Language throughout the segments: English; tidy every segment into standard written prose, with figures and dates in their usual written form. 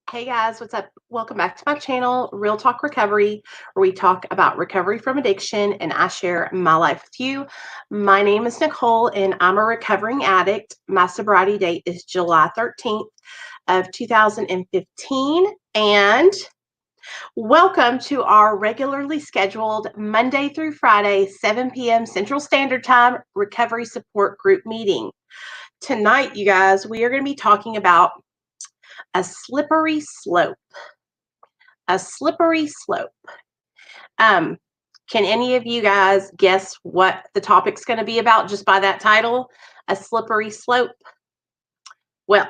Hey guys, what's up? Welcome back to my channel, Real Talk Recovery, where we talk about recovery from addiction and I share my life with you. My name is Nicole and I'm a recovering addict. My sobriety date is July 13th of 2015. And welcome to our regularly scheduled Monday through Friday, 7 p.m. Central Standard Time recovery support group meeting. Tonight, you guys, we are going to be talking about a slippery slope. A slippery slope. Um, can any of you guys guess what the topic's going to be about just by that title? A slippery slope. Well,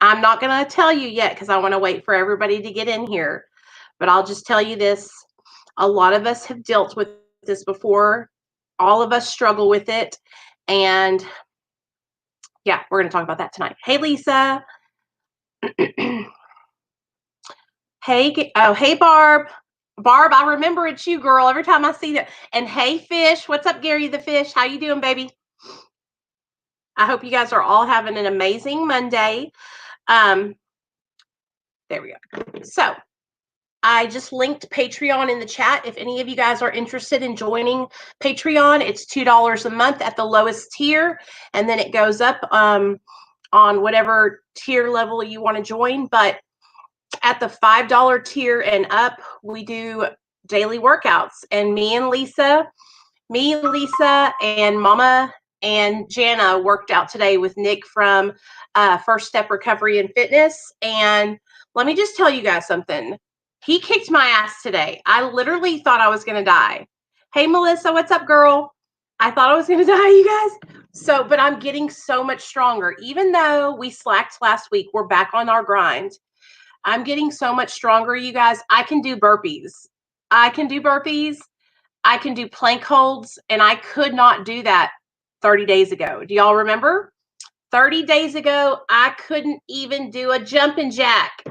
I'm not going to tell you yet because I want to wait for everybody to get in here. But I'll just tell you this. A lot of us have dealt with this before. All of us struggle with it. And yeah, we're going to talk about that tonight. Hey, Lisa. Hey, Barb. Barb, I remember it's you, girl, every time I see that. And hey, Fish. What's up, Gary the Fish? How you doing, baby? I hope you guys are all having an amazing Monday. There we go. So I just linked Patreon in the chat. If any of you guys are interested in joining Patreon, it's $2 a month at the lowest tier. And then it goes up on whatever tier level you want to join. But at the $5 tier and up, we do daily workouts. And me and Lisa and Mama and Jana worked out today with Nick from First Step Recovery and Fitness. And let me just tell you guys something. He kicked my ass today. I literally thought I was going to die. Hey, Melissa, what's up, girl? I thought I was going to die, you guys. So, but I'm getting so much stronger. Even though we slacked last week, we're back on our grind. I'm getting so much stronger, you guys. I can do burpees. I can do plank holds, and I could not do that 30 days ago. Do y'all remember? 30 days ago, I couldn't even do a jumping jack.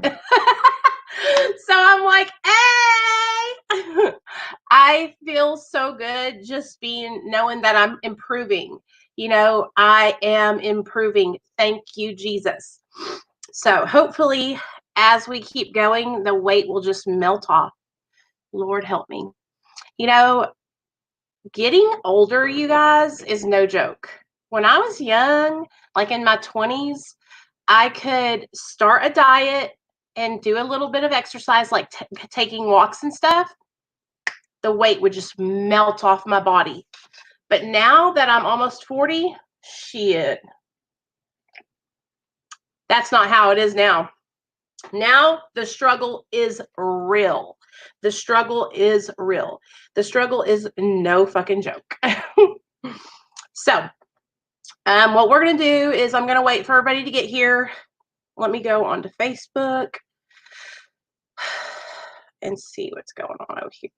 So I'm like, hey! I feel so good just knowing that I'm improving. You know, I am improving. Thank you, Jesus. So hopefully, as we keep going, the weight will just melt off. Lord help me. You know, getting older, you guys, is no joke. When I was young, like in my 20s, I could start a diet and do a little bit of exercise, like taking walks and stuff. The weight would just melt off my body. But now that I'm almost 40, shit. That's not how it is now. Now the struggle is real. The struggle is real. The struggle is no fucking joke. So, what we're going to do is I'm going to wait for everybody to get here. Let me go onto Facebook and see what's going on over here.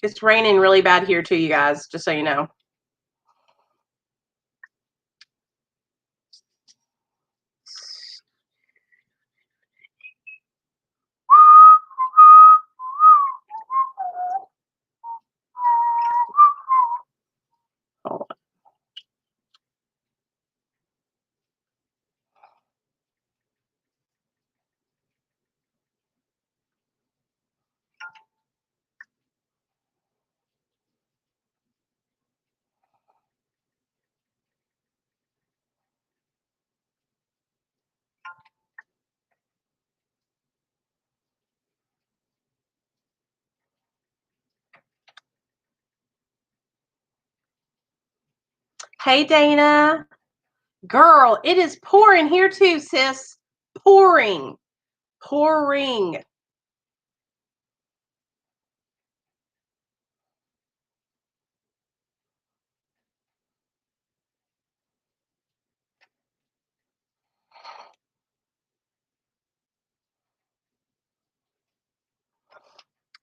It's raining really bad here too, you guys, just so you know. Hold on. Hey, Dana. Girl, it is pouring here too, sis. Pouring. Pouring.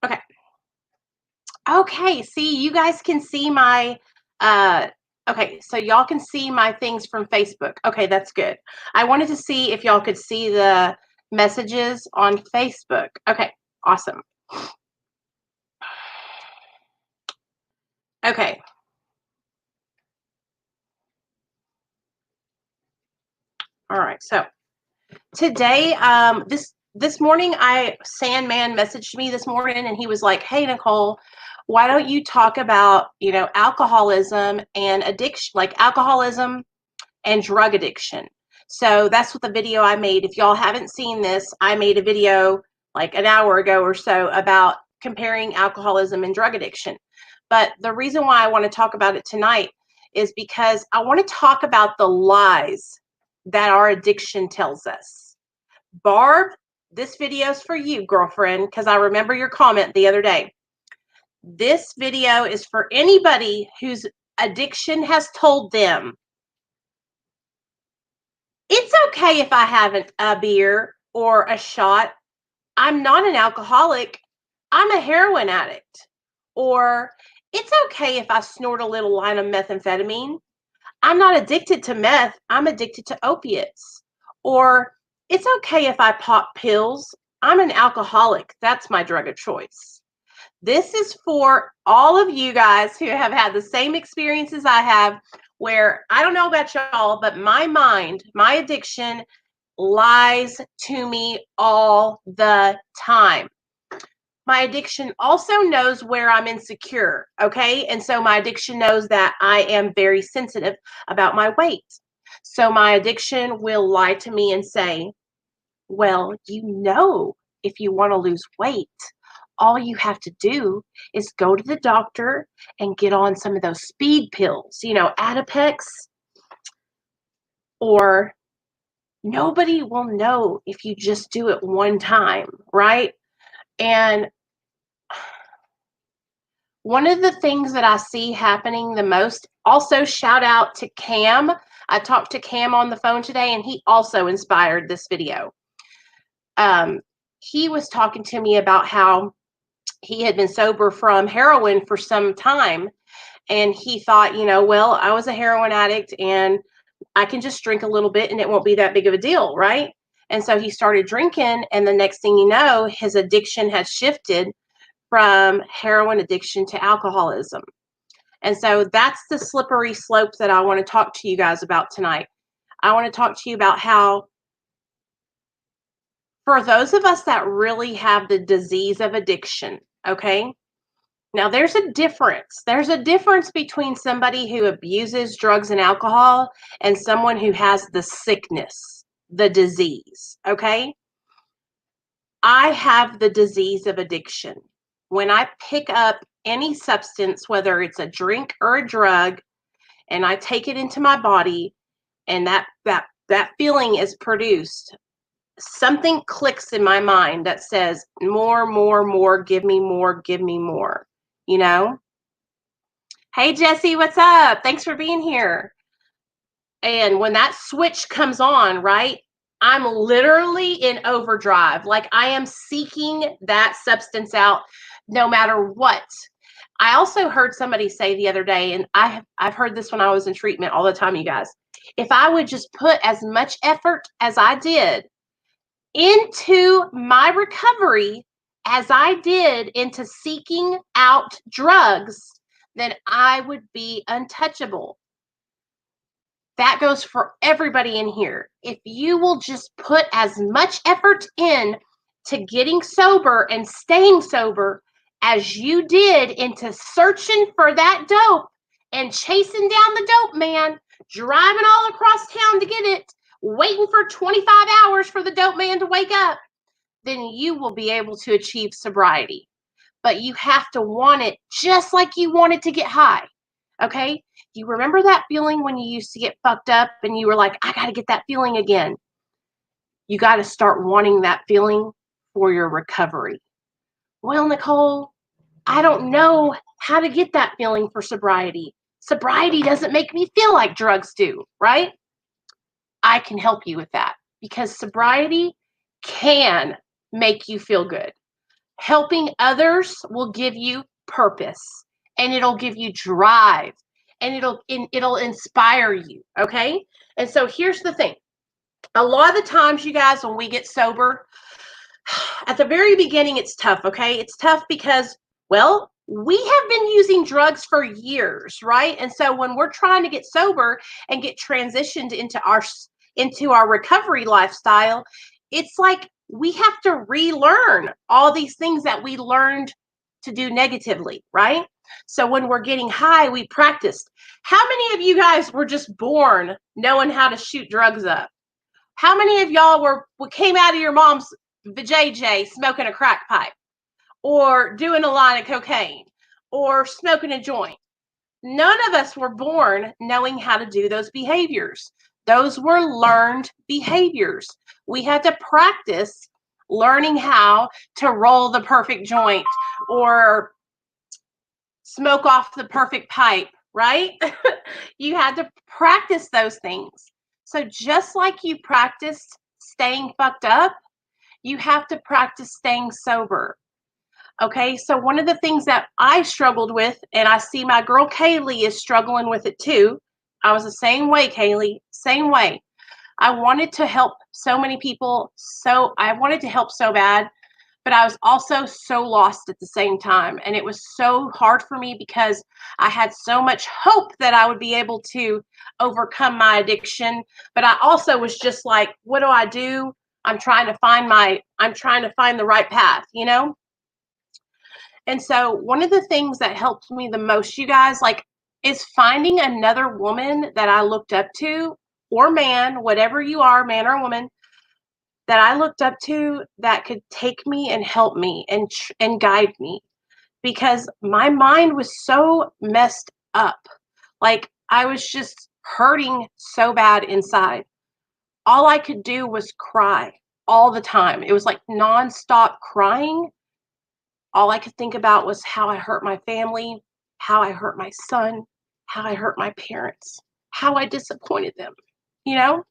Okay. Okay, see, you guys can see my okay, so y'all can see my things from Facebook. Okay, that's good. I wanted to see if y'all could see the messages on Facebook. Okay, awesome. Okay. All right. So today, this morning, Sandman messaged me this morning, and he was like, "Hey, Nicole, why don't you talk about, alcoholism and addiction, like alcoholism and drug addiction?" So that's what the video I made. If y'all haven't seen this, I made a video like an hour ago or so about comparing alcoholism and drug addiction. But the reason why I want to talk about it tonight is because I want to talk about the lies that our addiction tells us. Barb, this video is for you, girlfriend, because I remember your comment the other day. This video is for anybody whose addiction has told them, it's okay if I have a beer or a shot. I'm not an alcoholic. I'm a heroin addict. Or it's okay if I snort a little line of methamphetamine. I'm not addicted to meth. I'm addicted to opiates. Or it's okay if I pop pills. I'm an alcoholic. That's my drug of choice. This is for all of you guys who have had the same experiences I have, where I don't know about y'all, but my mind, my addiction lies to me all the time. My addiction also knows where I'm insecure, okay? And so my addiction knows that I am very sensitive about my weight. So my addiction will lie to me and say, well, if you want to lose weight, all you have to do is go to the doctor and get on some of those speed pills, Adipex, or nobody will know if you just do it one time, right? And one of the things that I see happening the most, also shout out to Cam. I talked to Cam on the phone today, and he also inspired this video. He was talking to me about how he had been sober from heroin for some time, and he thought, well, I was a heroin addict and I can just drink a little bit and it won't be that big of a deal, right? And so he started drinking, and the next thing you know, his addiction had shifted from heroin addiction to alcoholism. And so that's the slippery slope that I want to talk to you guys about tonight. I want to talk to you about how, for those of us that really have the disease of addiction, okay? Now, there's a difference. There's a difference between somebody who abuses drugs and alcohol and someone who has the sickness, the disease, okay? I have the disease of addiction. When I pick up any substance, whether it's a drink or a drug, and I take it into my body, and that feeling is produced, something clicks in my mind that says, more, more, more, give me more, give me more, Hey, Jesse, what's up? Thanks for being here. And when that switch comes on, right, I'm literally in overdrive. Like, I am seeking that substance out no matter what. I also heard somebody say the other day, and I've heard this when I was in treatment all the time, you guys. If I would just put as much effort as I did into my recovery as I did into seeking out drugs, then I would be untouchable. That goes for everybody in here. If you will just put as much effort in to getting sober and staying sober as you did into searching for that dope and chasing down the dope man, driving all across town to get it, waiting for 25 hours for the dope man to wake up, then you will be able to achieve sobriety. But you have to want it just like you wanted to get high. Okay? You remember that feeling when you used to get fucked up and you were like, I got to get that feeling again? You got to start wanting that feeling for your recovery. Well, Nicole, I don't know how to get that feeling for sobriety. Sobriety doesn't make me feel like drugs do, right? I can help you with that, because sobriety can make you feel good. Helping others will give you purpose, and it'll give you drive, and it'll inspire you, okay? And so here's the thing. A lot of the times, you guys, when we get sober, at the very beginning, it's tough, okay? It's tough because, well, we have been using drugs for years, right? And so when we're trying to get sober and get transitioned into our recovery lifestyle, it's like we have to relearn all these things that we learned to do negatively, right? So when we're getting high, we practiced. How many of you guys were just born knowing how to shoot drugs up? How many of y'all came out of your mom's vajayjay smoking a crack pipe or doing a line of cocaine or smoking a joint? None of us were born knowing how to do those behaviors. Those were learned behaviors. We had to practice learning how to roll the perfect joint or smoke off the perfect pipe, right? You had to practice those things. So just like you practiced staying fucked up, you have to practice staying sober. Okay, so one of the things that I struggled with, and I see my girl Kaylee is struggling with it too. I was the same way, Kaylee, same way. I wanted to help so many people. So I wanted to help so bad, but I was also so lost at the same time. And it was so hard for me because I had so much hope that I would be able to overcome my addiction. But I also was just like, what do I do? I'm trying to find the right path, you know? And so one of the things that helped me the most, you guys, like, is finding another woman that I looked up to, or man, whatever you are, man or woman, that I looked up to that could take me and help me and guide me, because my mind was so messed up. Like, I was just hurting so bad inside. All I could do was cry all the time. It was like nonstop crying. All I could think about was how I hurt my family, how I hurt my son, how I hurt my parents, how I disappointed them, you know?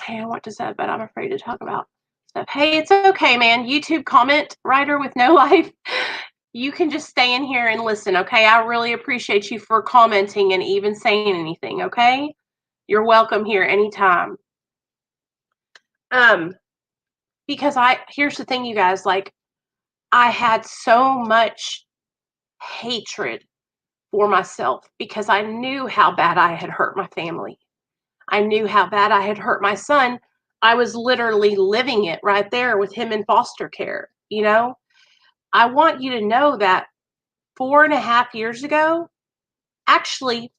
Hey, I want to say, but I'm afraid to talk about stuff. Hey, it's okay, man. YouTube comment writer with no life. You can just stay in here and listen, okay? I really appreciate you for commenting and even saying anything, okay? You're welcome here anytime. Because here's the thing, you guys, like, I had so much hatred for myself because I knew how bad I had hurt my family. I knew how bad I had hurt my son. I was literally living it right there with him in foster care, you know? I want you to know that 4.5 years ago, actually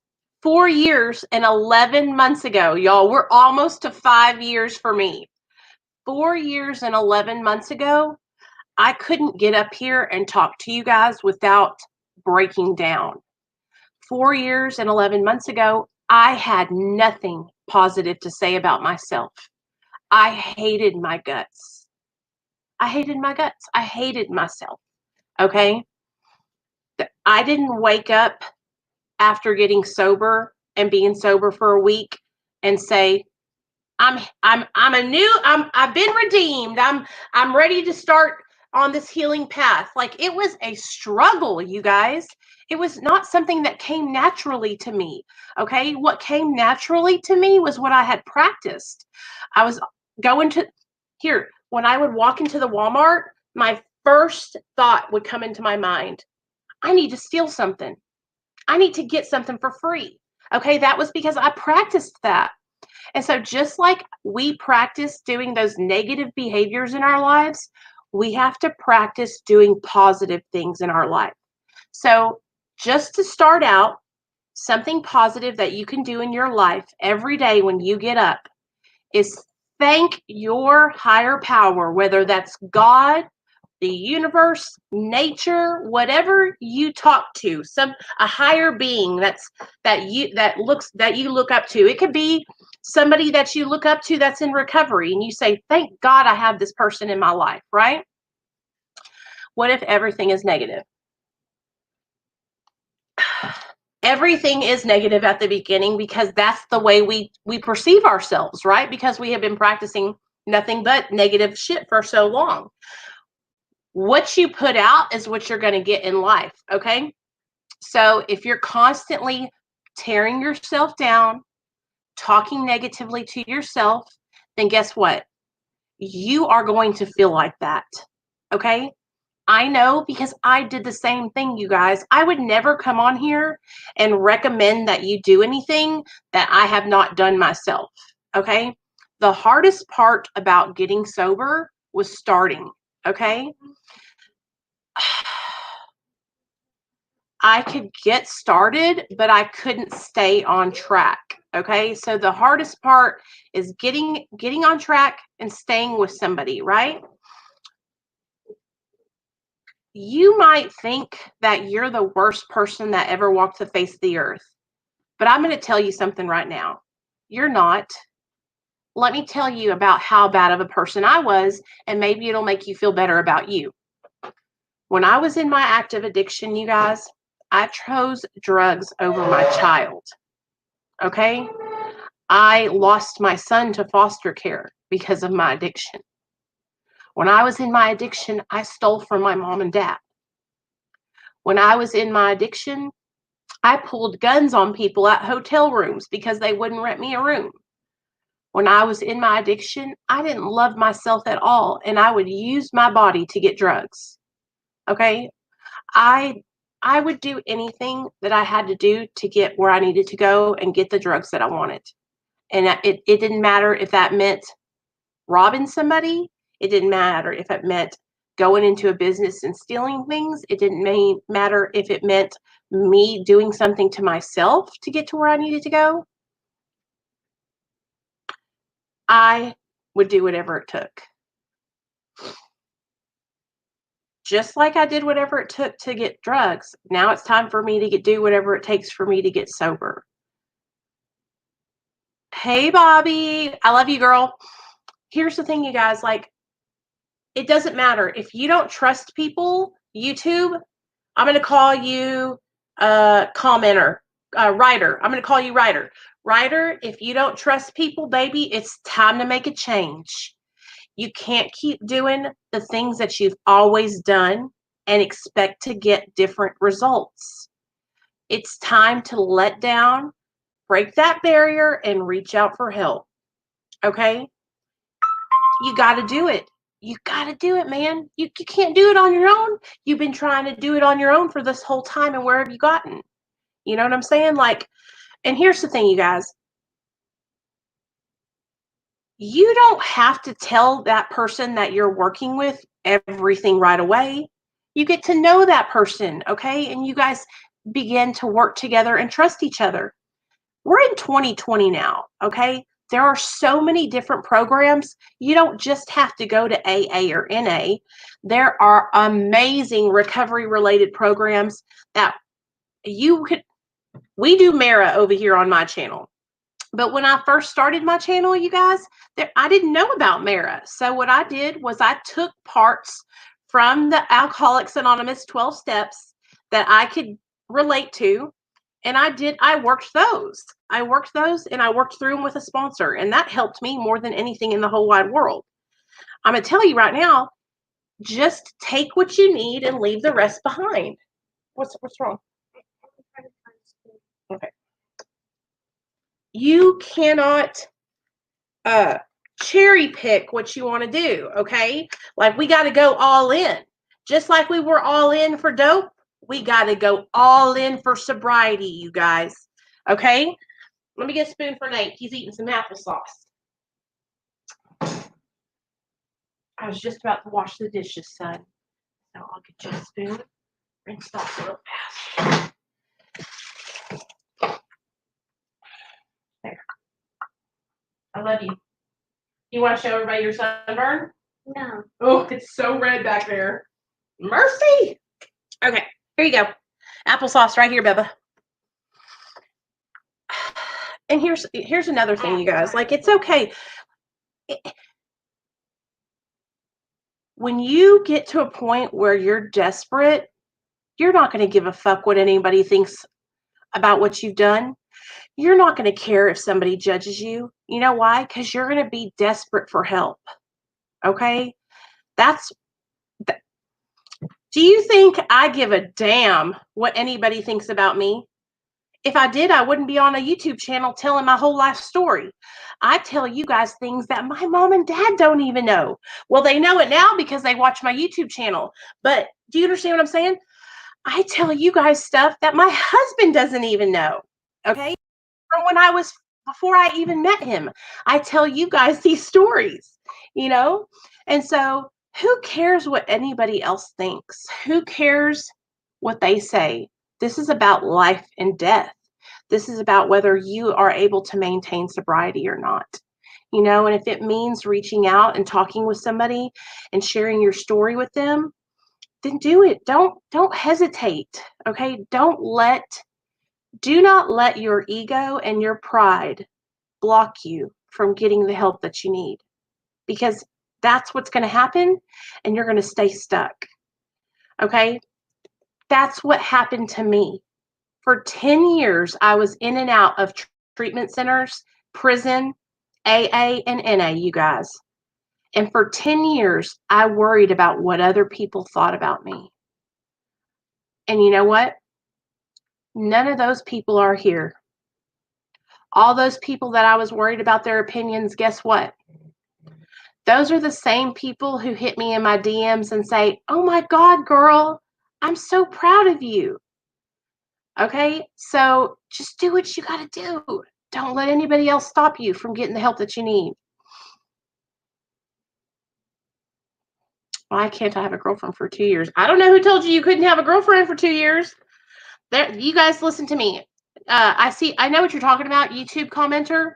4 years and 11 months ago, y'all, we're almost to 5 years for me. 4 years and 11 months ago, I couldn't get up here and talk to you guys without breaking down. 4 years and 11 months ago, I had nothing positive to say about myself. I hated my guts. I hated my guts. I hated myself. Okay. I didn't wake up after getting sober and being sober for a week and say, I've been redeemed. I'm ready to start on this healing path. Like, it was a struggle, you guys. It was not something that came naturally to me. Okay. What came naturally to me was what I had practiced. I was going to here, when I would walk into the Walmart, my first thought would come into my mind. I need to steal something. I need to get something for free. Okay. That was because I practiced that. And so, just like we practice doing those negative behaviors in our lives, we have to practice doing positive things in our life. So, just to start out, something positive that you can do in your life every day when you get up is thank your higher power, whether that's God, the universe, nature, whatever you talk to, a higher being that you look up to. It could be somebody that you look up to that's in recovery, and you say, thank God I have this person in my life, right? What if everything is negative? Everything is negative at the beginning because that's the way we perceive ourselves, right? Because we have been practicing nothing but negative shit for so long. What you put out is what you're going to get in life, okay? So if you're constantly tearing yourself down, talking negatively to yourself, then guess what? You are going to feel like that, okay? I know because I did the same thing, you guys. I would never come on here and recommend that you do anything that I have not done myself. Okay. The hardest part about getting sober was starting. Okay. I could get started, but I couldn't stay on track. Okay. So the hardest part is getting on track and staying with somebody, right? You might think that you're the worst person that ever walked the face of the earth, but I'm going to tell you something right now. You're not. Let me tell you about how bad of a person I was, and maybe it'll make you feel better about you. When I was in my active addiction, you guys, I chose drugs over my child. Okay? I lost my son to foster care because of my addiction. When I was in my addiction, I stole from my mom and dad. When I was in my addiction, I pulled guns on people at hotel rooms because they wouldn't rent me a room. When I was in my addiction, I didn't love myself at all, and I would use my body to get drugs. Okay? I I would do anything that I had to do to get where I needed to go and get the drugs that I wanted. And it didn't matter if that meant robbing somebody. It didn't matter if it meant going into a business and stealing things. It didn't matter if it meant me doing something to myself to get to where I needed to go. I would do whatever it took. Just like I did whatever it took to get drugs. Now it's time for me to do whatever it takes for me to get sober. Hey, Bobby. I love you, girl. Here's the thing, you guys. Like, it doesn't matter. If you don't trust people, YouTube, I'm going to call you commenter, writer. I'm going to call you writer. Writer, if you don't trust people, baby, it's time to make a change. You can't keep doing the things that you've always done and expect to get different results. It's time to let down, break that barrier, and reach out for help. Okay? You got to do it. You got to do it, man. You can't do it on your own. You've been trying to do it on your own for this whole time, and where have you gotten? You know what I'm saying? Like, and here's the thing, you guys. You don't have to tell that person that you're working with everything right away. You get to know that person, okay? And you guys begin to work together and trust each other. We're in 2020 now, okay? There are so many different programs. You don't just have to go to AA or NA. There are amazing recovery related programs that you could. We do Mara over here on my channel. But when I first started my channel, you guys, I didn't know about Mara. So what I did was I took parts from the Alcoholics Anonymous 12 steps that I could relate to, and I worked those. I worked those and I worked through them with a sponsor, and that helped me more than anything in the whole wide world. I'm going to tell you right now, just take what you need and leave the rest behind. What's wrong? Okay. You cannot cherry pick what you want to do, okay? Like, we got to go all in. Just like we were all in for dope, we got to go all in for sobriety, you guys. Okay? Let me get a spoon for Nate. He's eating some applesauce. I was just about to wash the dishes, son. So I'll get you a spoon. Rinse it off real fast. There. I love you. You want to show everybody your sunburn? No. Oh, it's so red back there. Mercy. Okay, here you go. Applesauce right here, Bubba. And here's another thing, you guys. Like, it's okay. When you get to a point where you're desperate, you're not going to give a fuck what anybody thinks about what you've done. You're not going to care if somebody judges you. You know why? Because you're going to be desperate for help. Okay? Do you think I give a damn what anybody thinks about me? If I did, I wouldn't be on a YouTube channel telling my whole life story. I tell you guys things that my mom and dad don't even know. Well, they know it now because they watch my YouTube channel. But do you understand what I'm saying? I tell you guys stuff that my husband doesn't even know. Okay? From when I was before I even met him. I tell you guys these stories, you know? And so who cares what anybody else thinks? Who cares what they say? This is about life and death. This is about whether you are able to maintain sobriety or not. And if it means reaching out and talking with somebody and sharing your story with them, then do it. Don't hesitate. Okay? Do not let your ego and your pride block you from getting the help that you need, because that's what's going to happen, and you're going to stay stuck. Okay? That's what happened to me. For 10 years, I was in and out of treatment centers, prison, AA, and NA, you guys. And for 10 years, I worried about what other people thought about me. And you know what? None of those people are here. All those people that I was worried about their opinions, guess what? Those are the same people who hit me in my DMs and say, "Oh my God, girl, I'm so proud of you." Okay? So just do what you got to do. Don't let anybody else stop you from getting the help that you need. Why can't I have a girlfriend for 2 years? I don't know who told you couldn't have a girlfriend for 2 years. You guys listen to me. I know what you're talking about, YouTube commenter.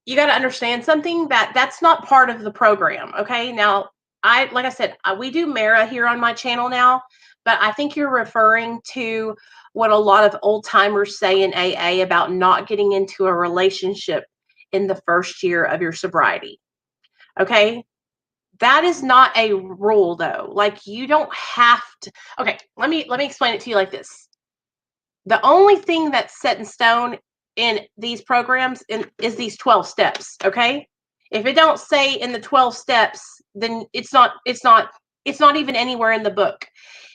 You got to understand something, that's not part of the program. Okay. Now, like I said, we do Mara here on my channel now, but I think you're referring to what a lot of old timers say in AA about not getting into a relationship in the first year of your sobriety. Okay. That is not a rule though. Like, you don't have to. Okay. Let me explain it to you like this. The only thing that's set in stone in these programs is these 12 steps. Okay. If it don't say in the 12 steps, then it's not even anywhere in the book.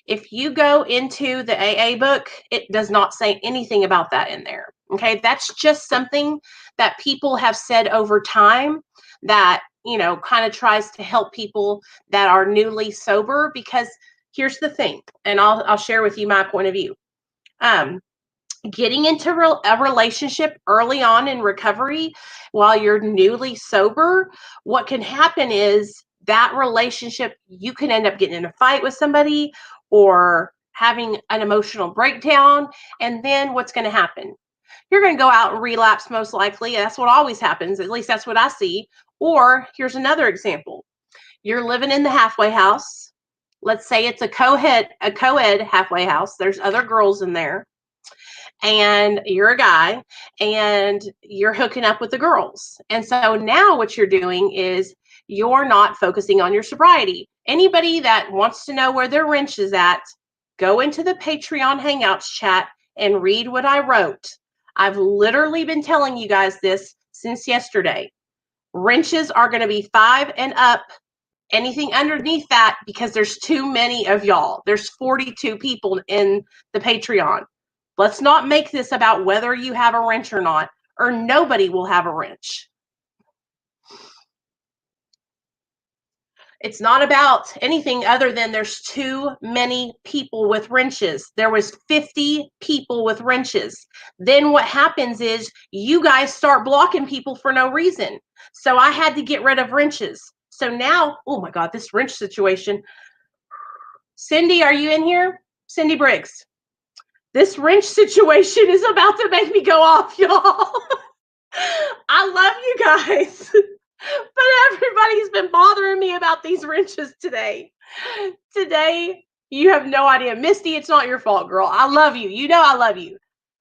If you go into the AA book, it does not say anything about that in there. Okay. That's just something that people have said over time that, kind of tries to help people that are newly sober. Because here's the thing, and I'll share with you my point of view. Getting into a relationship early on in recovery while you're newly sober, what can happen is that relationship, you can end up getting in a fight with somebody or having an emotional breakdown. And then what's going to happen? You're going to go out and relapse, most likely. That's what always happens. At least that's what I see. Or here's another example. You're living in the halfway house. Let's say it's a co-ed halfway house. There's other girls in there, and you're a guy, and you're hooking up with the girls. And so now what you're doing is you're not focusing on your sobriety. Anybody that wants to know where their wrench is at, go into the Patreon Hangouts chat and read what I wrote. I've literally been telling you guys this since yesterday. Wrenches are going to be 5 and up. Anything underneath that, because there's too many of y'all. There's 42 people in the Patreon. Let's not make this about whether you have a wrench or not, or nobody will have a wrench. It's not about anything other than there's too many people with wrenches. There was 50 people with wrenches. Then what happens is you guys start blocking people for no reason. So I had to get rid of wrenches. So now, oh my God, this wrench situation. Cindy, are you in here? Cindy Briggs. This wrench situation is about to make me go off, y'all. I love you guys, but everybody's been bothering me about these wrenches today. Today, you have no idea. Misty, it's not your fault, girl. I love you. You know I love you.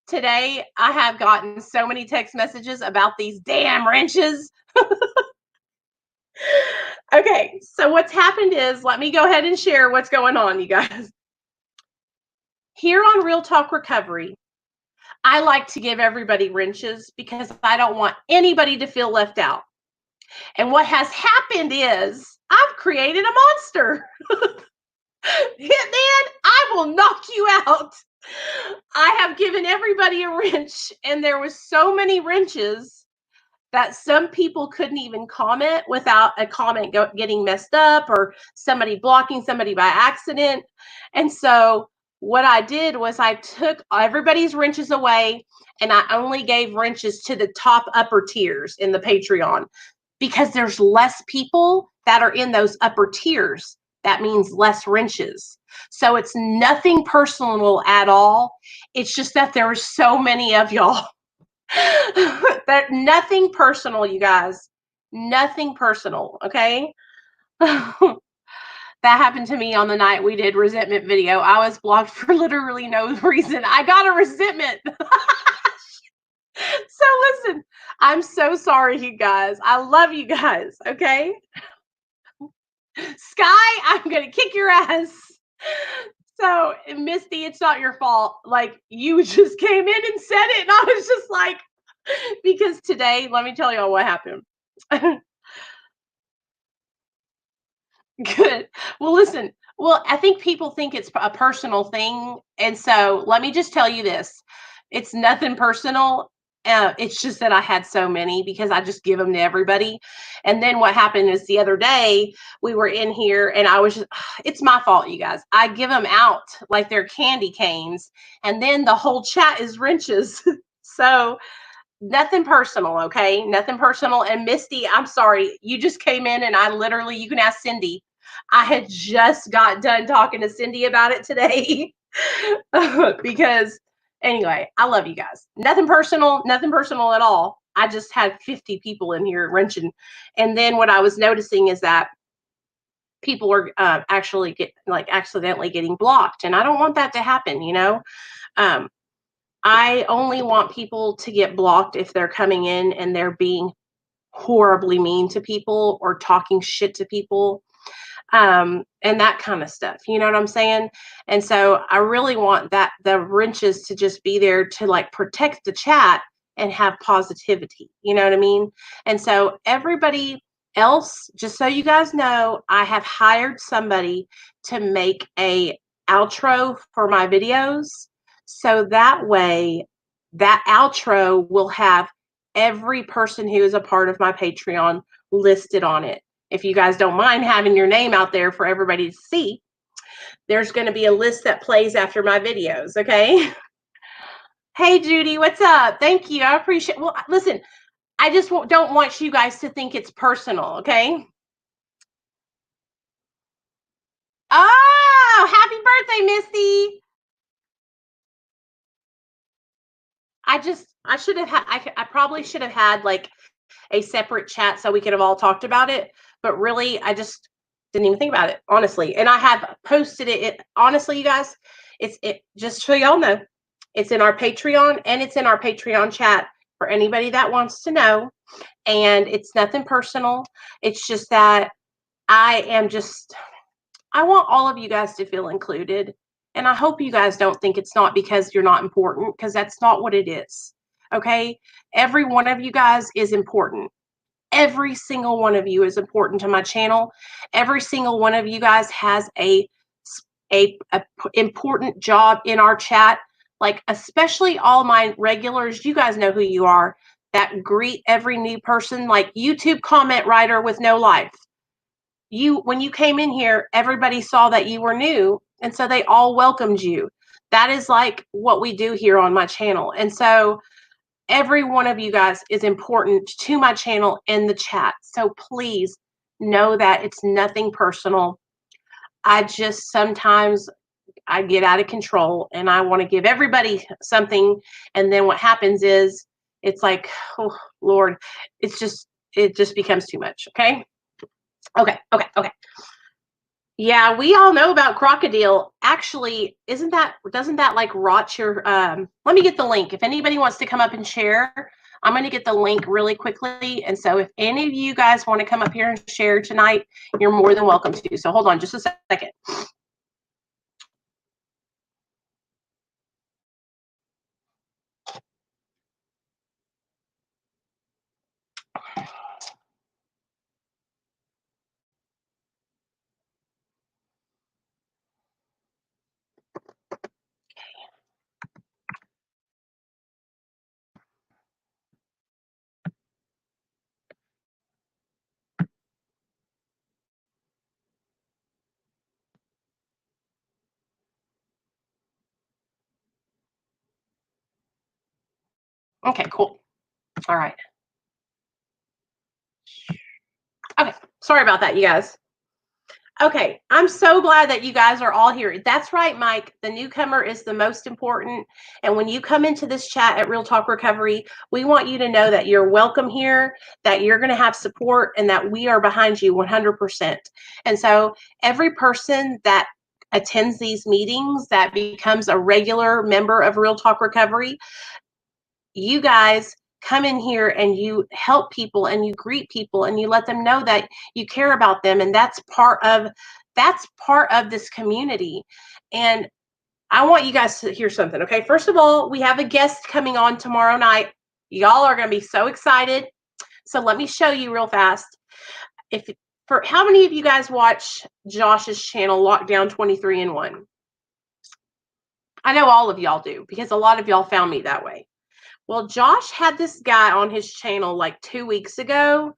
Today, I have gotten so many text messages about these damn wrenches. Okay, so what's happened is, let me go ahead and share what's going on, you guys. Here on Real Talk Recovery, I like to give everybody wrenches because I don't want anybody to feel left out. And what has happened is I've created a monster. Hitman, I will knock you out. I have given everybody a wrench, and there was so many wrenches that some people couldn't even comment without a comment getting messed up or somebody blocking somebody by accident. And so what I did was I took everybody's wrenches away, and I only gave wrenches to the top upper tiers in the Patreon, because there's less people that are in those upper tiers. That means less wrenches. So it's nothing personal at all. It's just that there are so many of y'all. That nothing personal, you guys. Nothing personal, okay? That happened to me on the night we did resentment video. I was blocked for literally no reason. I got a resentment. So listen, I'm so sorry, you guys. I love you guys, okay? Sky, I'm gonna kick your ass. So, Misty, it's not your fault. Like, you just came in and said it, and I was just like, because today, let me tell y'all what happened. Good. Well, listen. Well, I think people think it's a personal thing, and so let me just tell you this: it's nothing personal. It's just that I had so many because I just give them to everybody. And then what happened is the other day we were in here, and I was just—it's my fault, you guys. I give them out like they're candy canes, and then the whole chat is wrenches. So nothing personal, okay? Nothing personal. And Misty, I'm sorry. You just came in and I literally, you can ask Cindy. I had just got done talking to Cindy about it today. Because anyway, I love you guys. Nothing personal at all. I just had 50 people in here wrenching. And then what I was noticing is that people are actually accidentally getting blocked. And I don't want that to happen, you know? Um, I only want people to get blocked if they're coming in and they're being horribly mean to people or talking shit to people, and that kind of stuff. You know what I'm saying? And so I really want that the wrenches to just be there to like protect the chat and have positivity. You know what I mean? And so everybody else, just so you guys know, I have hired somebody to make a outro for my videos. So that way, that outro will have every person who is a part of my Patreon listed on it. If you guys don't mind having your name out there for everybody to see, there's going to be a list that plays after my videos, okay? Hey, Judy, what's up? Thank you. I appreciate. Well, listen, I just don't want you guys to think it's personal, okay? Oh, happy birthday, Misty. I should have had, I probably should have had like a separate chat so we could have all talked about it. But really, I just didn't even think about it, honestly. And I have posted it honestly, you guys, it just so y'all know, it's in our Patreon and it's in our Patreon chat for anybody that wants to know. And it's nothing personal. It's just that I want all of you guys to feel included. And I hope you guys don't think it's not because you're not important, because that's not what it is. Okay. Every one of you guys is important. Every single one of you is important to my channel. Every single one of you guys has a important job in our chat. Like, especially all my regulars, you guys know who you are, that greet every new person, like YouTube comment writer with no life. When you came in here, everybody saw that you were new, and so they all welcomed you. That is like what we do here on my channel. And so every one of you guys is important to my channel in the chat. So please know that it's nothing personal. I just sometimes I get out of control and I want to give everybody something. And then what happens is it's like, oh Lord, it just becomes too much. Okay. Okay. Yeah, we all know about Crocodile. Actually, doesn't that like rot your let me get the link. If anybody wants to come up and share, I'm going to get the link really quickly. And so if any of you guys want to come up here and share tonight, you're more than welcome to. So hold on just a second. Okay, cool. All right. Okay, sorry about that, you guys. Okay, I'm so glad that you guys are all here. That's right, Mike. The newcomer is the most important. And when you come into this chat at Real Talk Recovery, we want you to know that you're welcome here, that you're going to have support, and that we are behind you 100%. And so every person that attends these meetings, that becomes a regular member of Real Talk Recovery, you guys come in here and you help people and you greet people and you let them know that you care about them, and that's part of this community. And I want you guys to hear something. Okay, first of all, we have a guest coming on tomorrow night. Y'all are going to be so excited. So let me show you real fast. If for how many of you guys watch Josh's channel, Lockdown 23-in-1? I know all of y'all do, because a lot of y'all found me that way. Well, Josh had this guy on his channel like 2 weeks ago,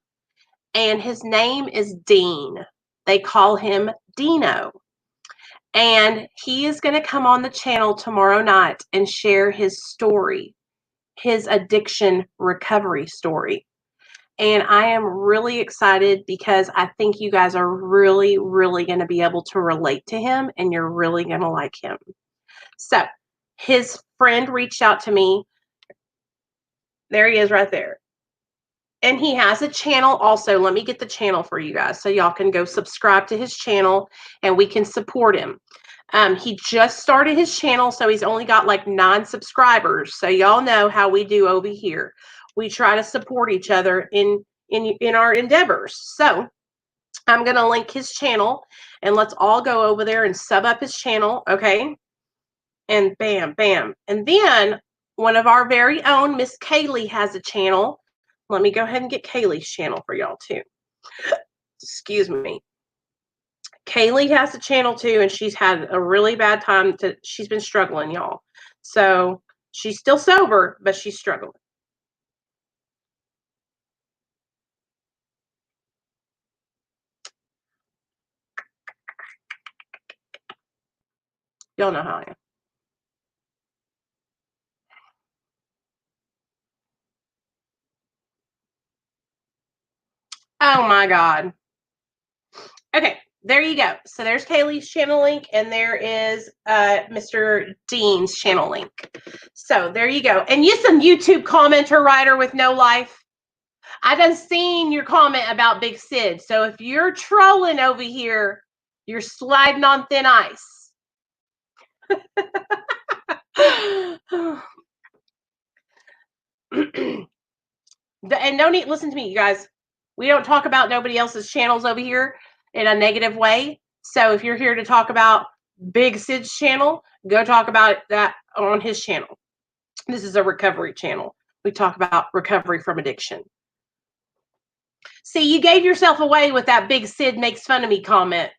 and his name is Dean. They call him Dino. And he is going to come on the channel tomorrow night and share his story, his addiction recovery story. And I am really excited because I think you guys are really, really going to be able to relate to him, and you're really going to like him. So his friend reached out to me. There he is right there. And he has a channel also. Let me get the channel for you guys so y'all can go subscribe to his channel and we can support him. He just started his channel, so he's only got like 9 subscribers. So y'all know how we do over here. We try to support each other in our endeavors. So I'm going to link his channel, and let's all go over there and sub up his channel, okay? And bam, bam. And then one of our very own, Miss Kaylee, has a channel. Let me go ahead and get Kaylee's channel for y'all too. Excuse me. Kaylee has a channel too, and she's had a really bad time. She's been struggling, y'all. So she's still sober, but she's struggling. Y'all know how I am. Oh my God. Okay, there you go. So there's Kaylee's channel link, and there is Mr. Dean's channel link. So there you go. And you some YouTube commenter writer with no life. I done seen your comment about Big Sid. So if you're trolling over here, you're sliding on thin ice. And don't listen to me, you guys. We don't talk about nobody else's channels over here in a negative way. So if you're here to talk about Big Sid's channel, go talk about that on his channel. This is a recovery channel. We talk about recovery from addiction. See, you gave yourself away with that Big Sid makes fun of me comment.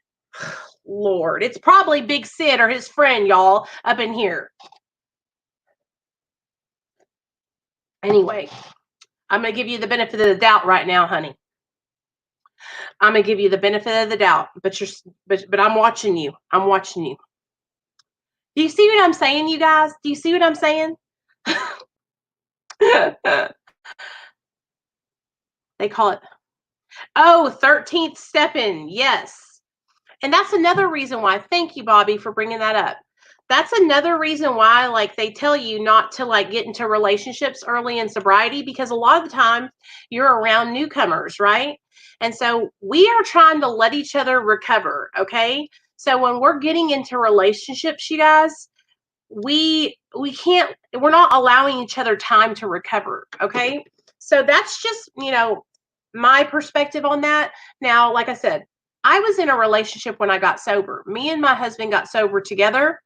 Lord, it's probably Big Sid or his friend, y'all, up in here. Anyway, I'm going to give you the benefit of the doubt right now, honey. I'm going to give you the benefit of the doubt, but I'm watching you. I'm watching you. Do you see what I'm saying, you guys? Do you see what I'm saying? They call it, 13th step-in. Yes. And that's another reason why. Thank you, Bobby, for bringing that up. That's another reason why, like, they tell you not to, like, get into relationships early in sobriety, because a lot of the time you're around newcomers, right? And so we are trying to let each other recover, okay? So when we're getting into relationships, you guys, we're not allowing each other time to recover, okay? So that's just, my perspective on that. Now, like I said, I was in a relationship when I got sober. Me and my husband got sober together.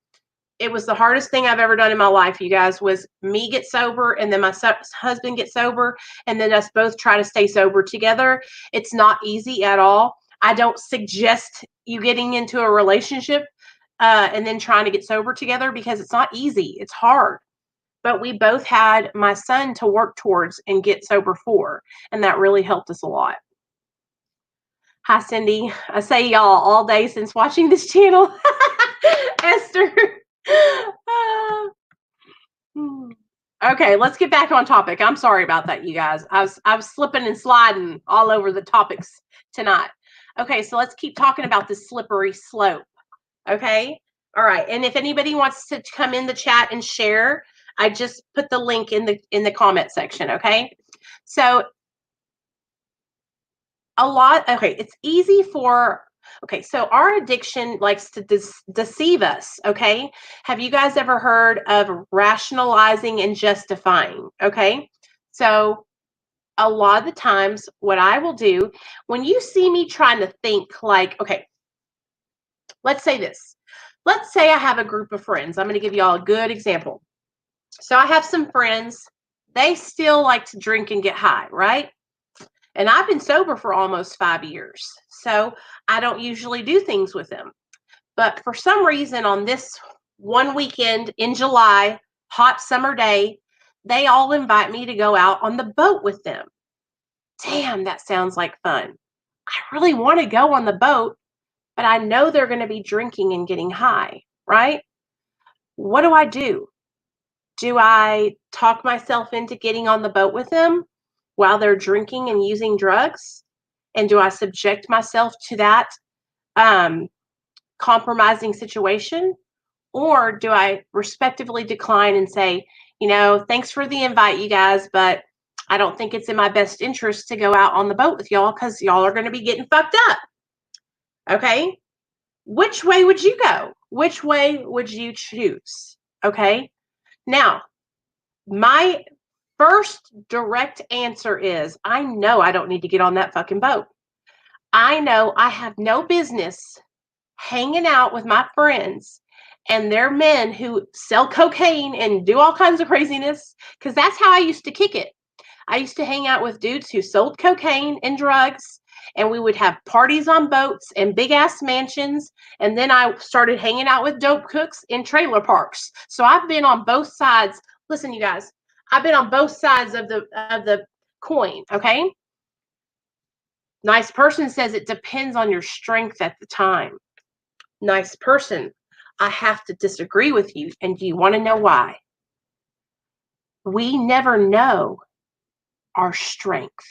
It was the hardest thing I've ever done in my life, you guys, was me get sober and then my husband get sober and then us both try to stay sober together. It's not easy at all. I don't suggest you getting into a relationship and then trying to get sober together, because it's not easy. It's hard. But we both had my son to work towards and get sober for, and that really helped us a lot. Hi, Cindy. I say y'all all day since watching this channel. Esther. Okay, let's get back on topic. I'm sorry about that, you guys. I was slipping and sliding all over the topics tonight. Okay, so let's keep talking about this slippery slope. Okay. All right. And if anybody wants to come in the chat and share, I just put the link in the comment section. Okay. So it's easy for, so our addiction likes to deceive us. Okay. Have you guys ever heard of rationalizing and justifying? Okay. So a lot of the times what I will do when you see me trying to think like, okay, let's say this. Let's say I have a group of friends. I'm going to give you all a good example. So I have some friends. They still like to drink and get high, right? And I've been sober for almost 5 years. So I don't usually do things with them. But for some reason, on this one weekend in July, hot summer day, they all invite me to go out on the boat with them. Damn, that sounds like fun. I really want to go on the boat, but I know they're going to be drinking and getting high, right? What do? Do I talk myself into getting on the boat with them while they're drinking and using drugs? And do I subject myself to that compromising situation? Or do I respectively decline and say, thanks for the invite, you guys, but I don't think it's in my best interest to go out on the boat with y'all because y'all are going to be getting fucked up. Okay. Which way would you go? Which way would you choose? Okay. Now, my first direct answer is I know I don't need to get on that fucking boat. I know I have no business hanging out with my friends and they're men who sell cocaine and do all kinds of craziness because that's how I used to kick it. I used to hang out with dudes who sold cocaine and drugs, and we would have parties on boats and big ass mansions. And then I started hanging out with dope cooks in trailer parks. So I've been on both sides. Listen, you guys, I've been on both sides of the coin. Okay. Nice person says it depends on your strength at the time. Nice person, I have to disagree with you. And do you want to know why? We never know our strength.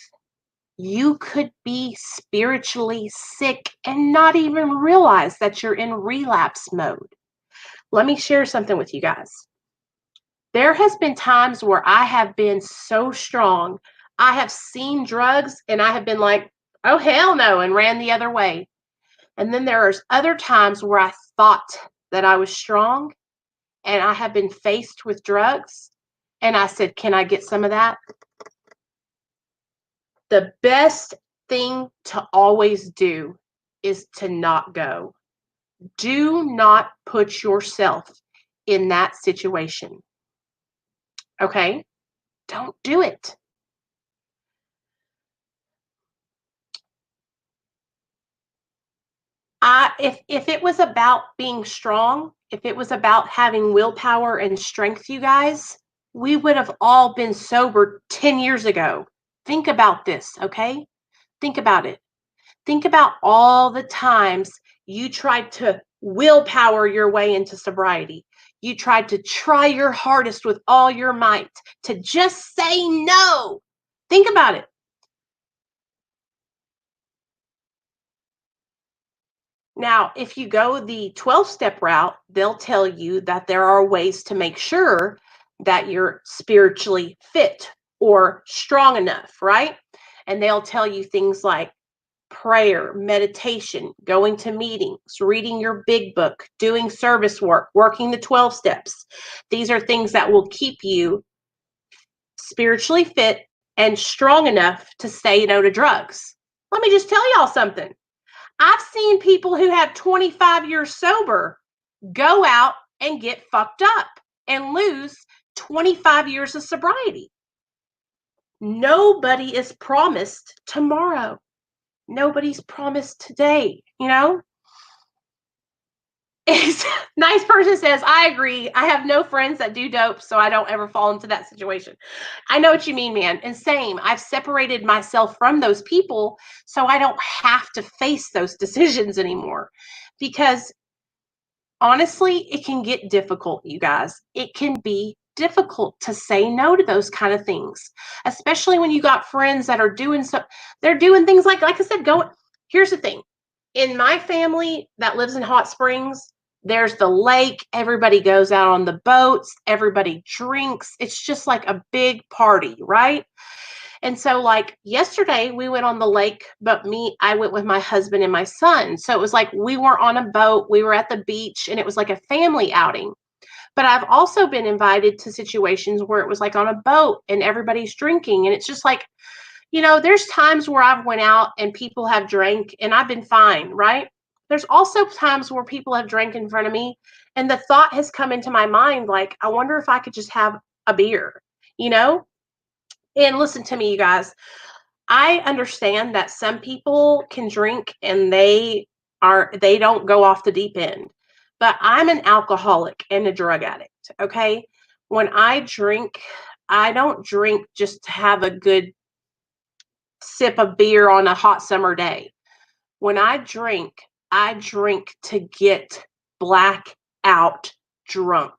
You could be spiritually sick and not even realize that you're in relapse mode. Let me share something with you guys. There has been times where I have been so strong. I have seen drugs and I have been like, oh, hell no, and ran the other way. And then there's other times where I thought that I was strong and I have been faced with drugs and I said, can I get some of that? The best thing to always do is to not go. Do not put yourself in that situation. Okay? Don't do it. If it was about being strong, if it was about having willpower and strength, you guys, we would have all been sober 10 years ago. Think about this, okay? Think about it. Think about all the times you tried to willpower your way into sobriety. You tried to try your hardest with all your might to just say no. Think about it. Now, if you go the 12-step route, they'll tell you that there are ways to make sure that you're spiritually fit or strong enough, right? And they'll tell you things like prayer, meditation, going to meetings, reading your big book, doing service work, working the 12 steps. These are things that will keep you spiritually fit and strong enough to say no to drugs. Let me just tell y'all something. I've seen people who have 25 years sober go out and get fucked up and lose 25 years of sobriety. Nobody is promised tomorrow. Nobody's promised today, Nice person says, I agree. I have no friends that do dope, so I don't ever fall into that situation. I know what you mean, man. And same, I've separated myself from those people so I don't have to face those decisions anymore. Because honestly, it can get difficult, you guys. It can be difficult to say no to those kind of things, especially when you got friends that are they're doing things like I said, here's the thing. In my family that lives in Hot Springs, there's the lake. Everybody goes out on the boats. Everybody drinks. It's just like a big party, right? And so, like yesterday, we went on the lake, but I went with my husband and my son. So it was like we were on a boat, we were at the beach, and it was like a family outing. But I've also been invited to situations where it was like on a boat and everybody's drinking. And it's just like, there's times where I've went out and people have drank and I've been fine, right? There's also times where people have drank in front of me and the thought has come into my mind, like, I wonder if I could just have a beer, you know? And listen to me, you guys. I understand that some people can drink and they don't go off the deep end. But I'm an alcoholic and a drug addict, okay? When I drink, I don't drink just to have a good sip of beer on a hot summer day. When I drink to get black out drunk.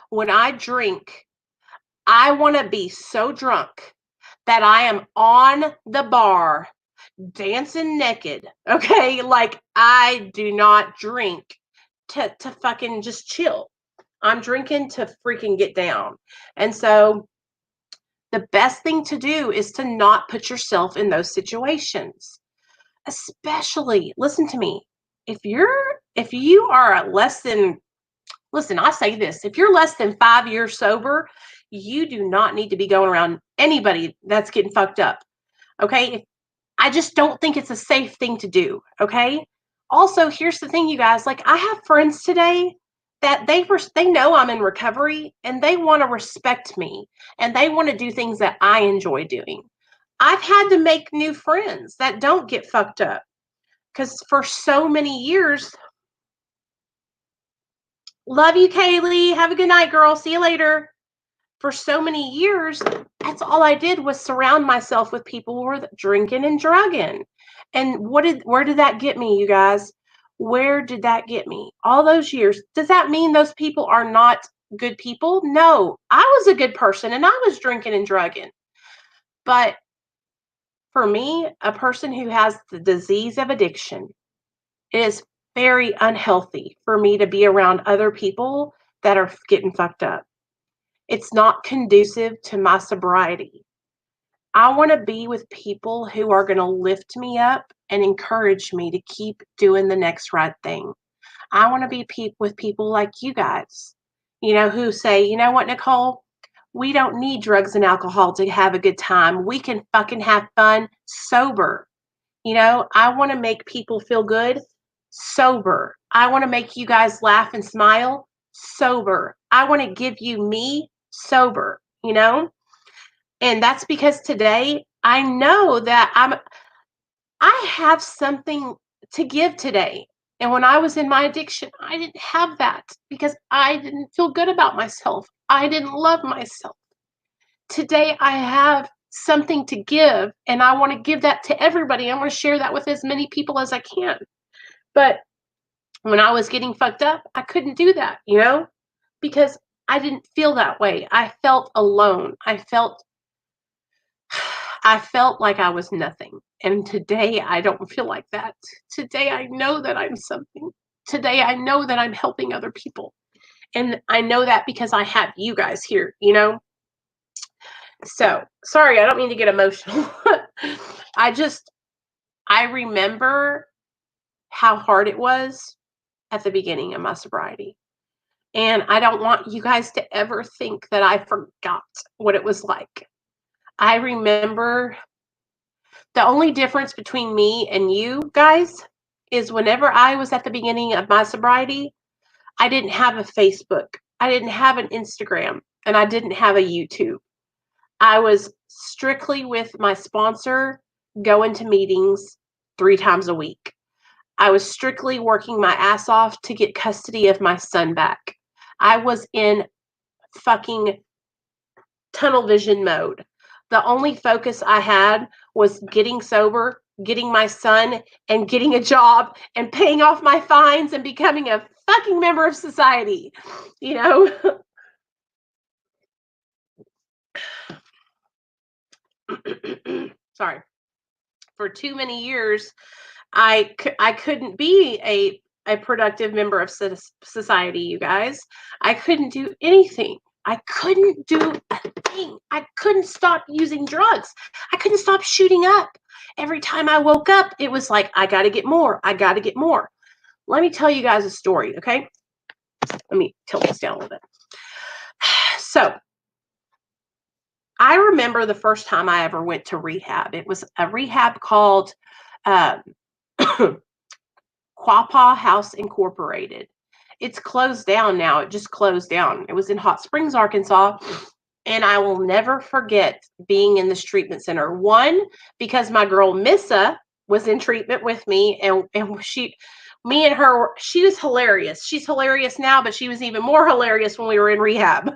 When I drink, I want to be so drunk that I am on the bar dancing naked. Okay. Like I do not drink to fucking just chill. I'm drinking to freaking get down. And so the best thing to do is to not put yourself in those situations. Especially, listen to me. If you are less than listen, I say this, if you're less than 5 years sober, you do not need to be going around anybody that's getting fucked up. Okay? I just don't think it's a safe thing to do. Okay. Also, here's the thing, you guys. Like, I have friends today that they know I'm in recovery and they want to respect me and they want to do things that I enjoy doing. I've had to make new friends that don't get fucked up because for so many years, love you, Kaylee. Have a good night, girl. See you later. For so many years, that's all I did was surround myself with people who were drinking and drugging. And where did that get me, you guys? Where did that get me? All those years. Does that mean those people are not good people? No, I was a good person and I was drinking and drugging. But for me, a person who has the disease of addiction, it is very unhealthy for me to be around other people that are getting fucked up. It's not conducive to my sobriety. I want to be with people who are going to lift me up and encourage me to keep doing the next right thing. I want to be with people like you guys, who say, you know what, Nicole? We don't need drugs and alcohol to have a good time. We can fucking have fun sober. I want to make people feel good sober. I want to make you guys laugh and smile sober. I want to give you me sober. And that's because today I know that I have something to give today. And when I was in my addiction, I didn't have that because I didn't feel good about myself. I didn't love myself. Today I have something to give and I want to give that to everybody. I want to share that with as many people as I can. But when I was getting fucked up, I couldn't do that, because I didn't feel that way. I felt alone. I felt like I was nothing. And today I don't feel like that. Today I know that I'm something. Today I know that I'm helping other people. And I know that because I have you guys here. So, sorry, I don't mean to get emotional. I remember how hard it was at the beginning of my sobriety. And I don't want you guys to ever think that I forgot what it was like. I remember the only difference between me and you guys is whenever I was at the beginning of my sobriety, I didn't have a Facebook, I didn't have an Instagram, and I didn't have a YouTube. I was strictly with my sponsor, going to meetings 3 times a week. I was strictly working my ass off to get custody of my son back. I was in fucking tunnel vision mode. The only focus I had was getting sober, getting my son, and getting a job and paying off my fines and becoming a fucking member of society. You know? Sorry. For too many years, I couldn't be a productive member of society, you guys. I couldn't do anything. I couldn't do a thing. I couldn't stop using drugs. I couldn't stop shooting up. Every time I woke up, it was like, I got to get more. I got to get more. Let me tell you guys a story, okay? Let me tilt this down a little bit. So, I remember the first time I ever went to rehab. It was a rehab called Quapaw House Incorporated. It's closed down now. It just closed down. It was in Hot Springs, Arkansas. And I will never forget being in this treatment center. One, because my girl Missa was in treatment with me, and me and her, she was hilarious. She's hilarious now, but she was even more hilarious when we were in rehab.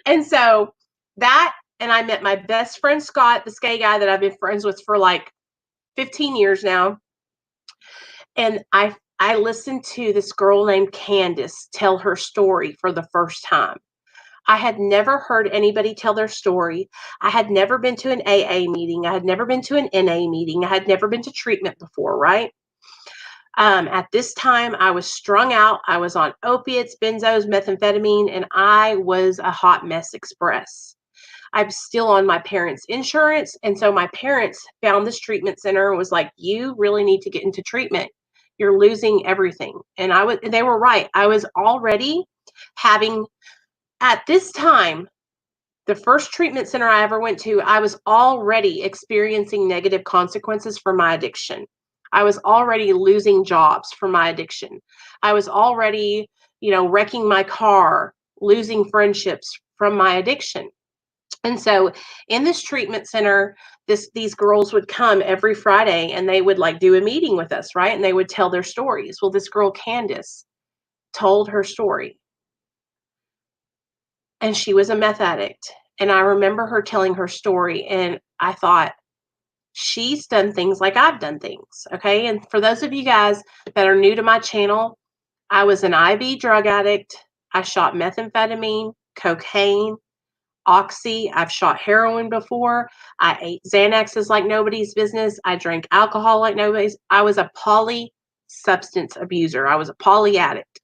And so that, and I met my best friend Scott, this gay guy that I've been friends with for like 15 years now. And I listened to this girl named Candace tell her story for the first time. I had never heard anybody tell their story. I had never been to an AA meeting. I had never been to an NA meeting. I had never been to treatment before, right? At this time, I was strung out. I was on opiates, benzos, methamphetamine, and I was a hot mess express. I'm still on my parents' insurance. And so my parents found this treatment center and was like, you really need to get into treatment. You're losing everything. And they were right. I was already having, at this time, the first treatment center I ever went to, I was already experiencing negative consequences for my addiction. I was already losing jobs for my addiction. I was already, wrecking my car, losing friendships from my addiction. And so in this treatment center, these girls would come every Friday and they would like do a meeting with us, right? And they would tell their stories. Well, this girl, Candace, told her story. And she was a meth addict. And I remember her telling her story, and I thought, she's done things like I've done things. Okay. And for those of you guys that are new to my channel, I was an IV drug addict. I shot methamphetamine, cocaine, oxy. I've shot heroin before. I ate Xanaxes like nobody's business. I drank alcohol like nobody's. I was a poly substance abuser. I was a poly addict.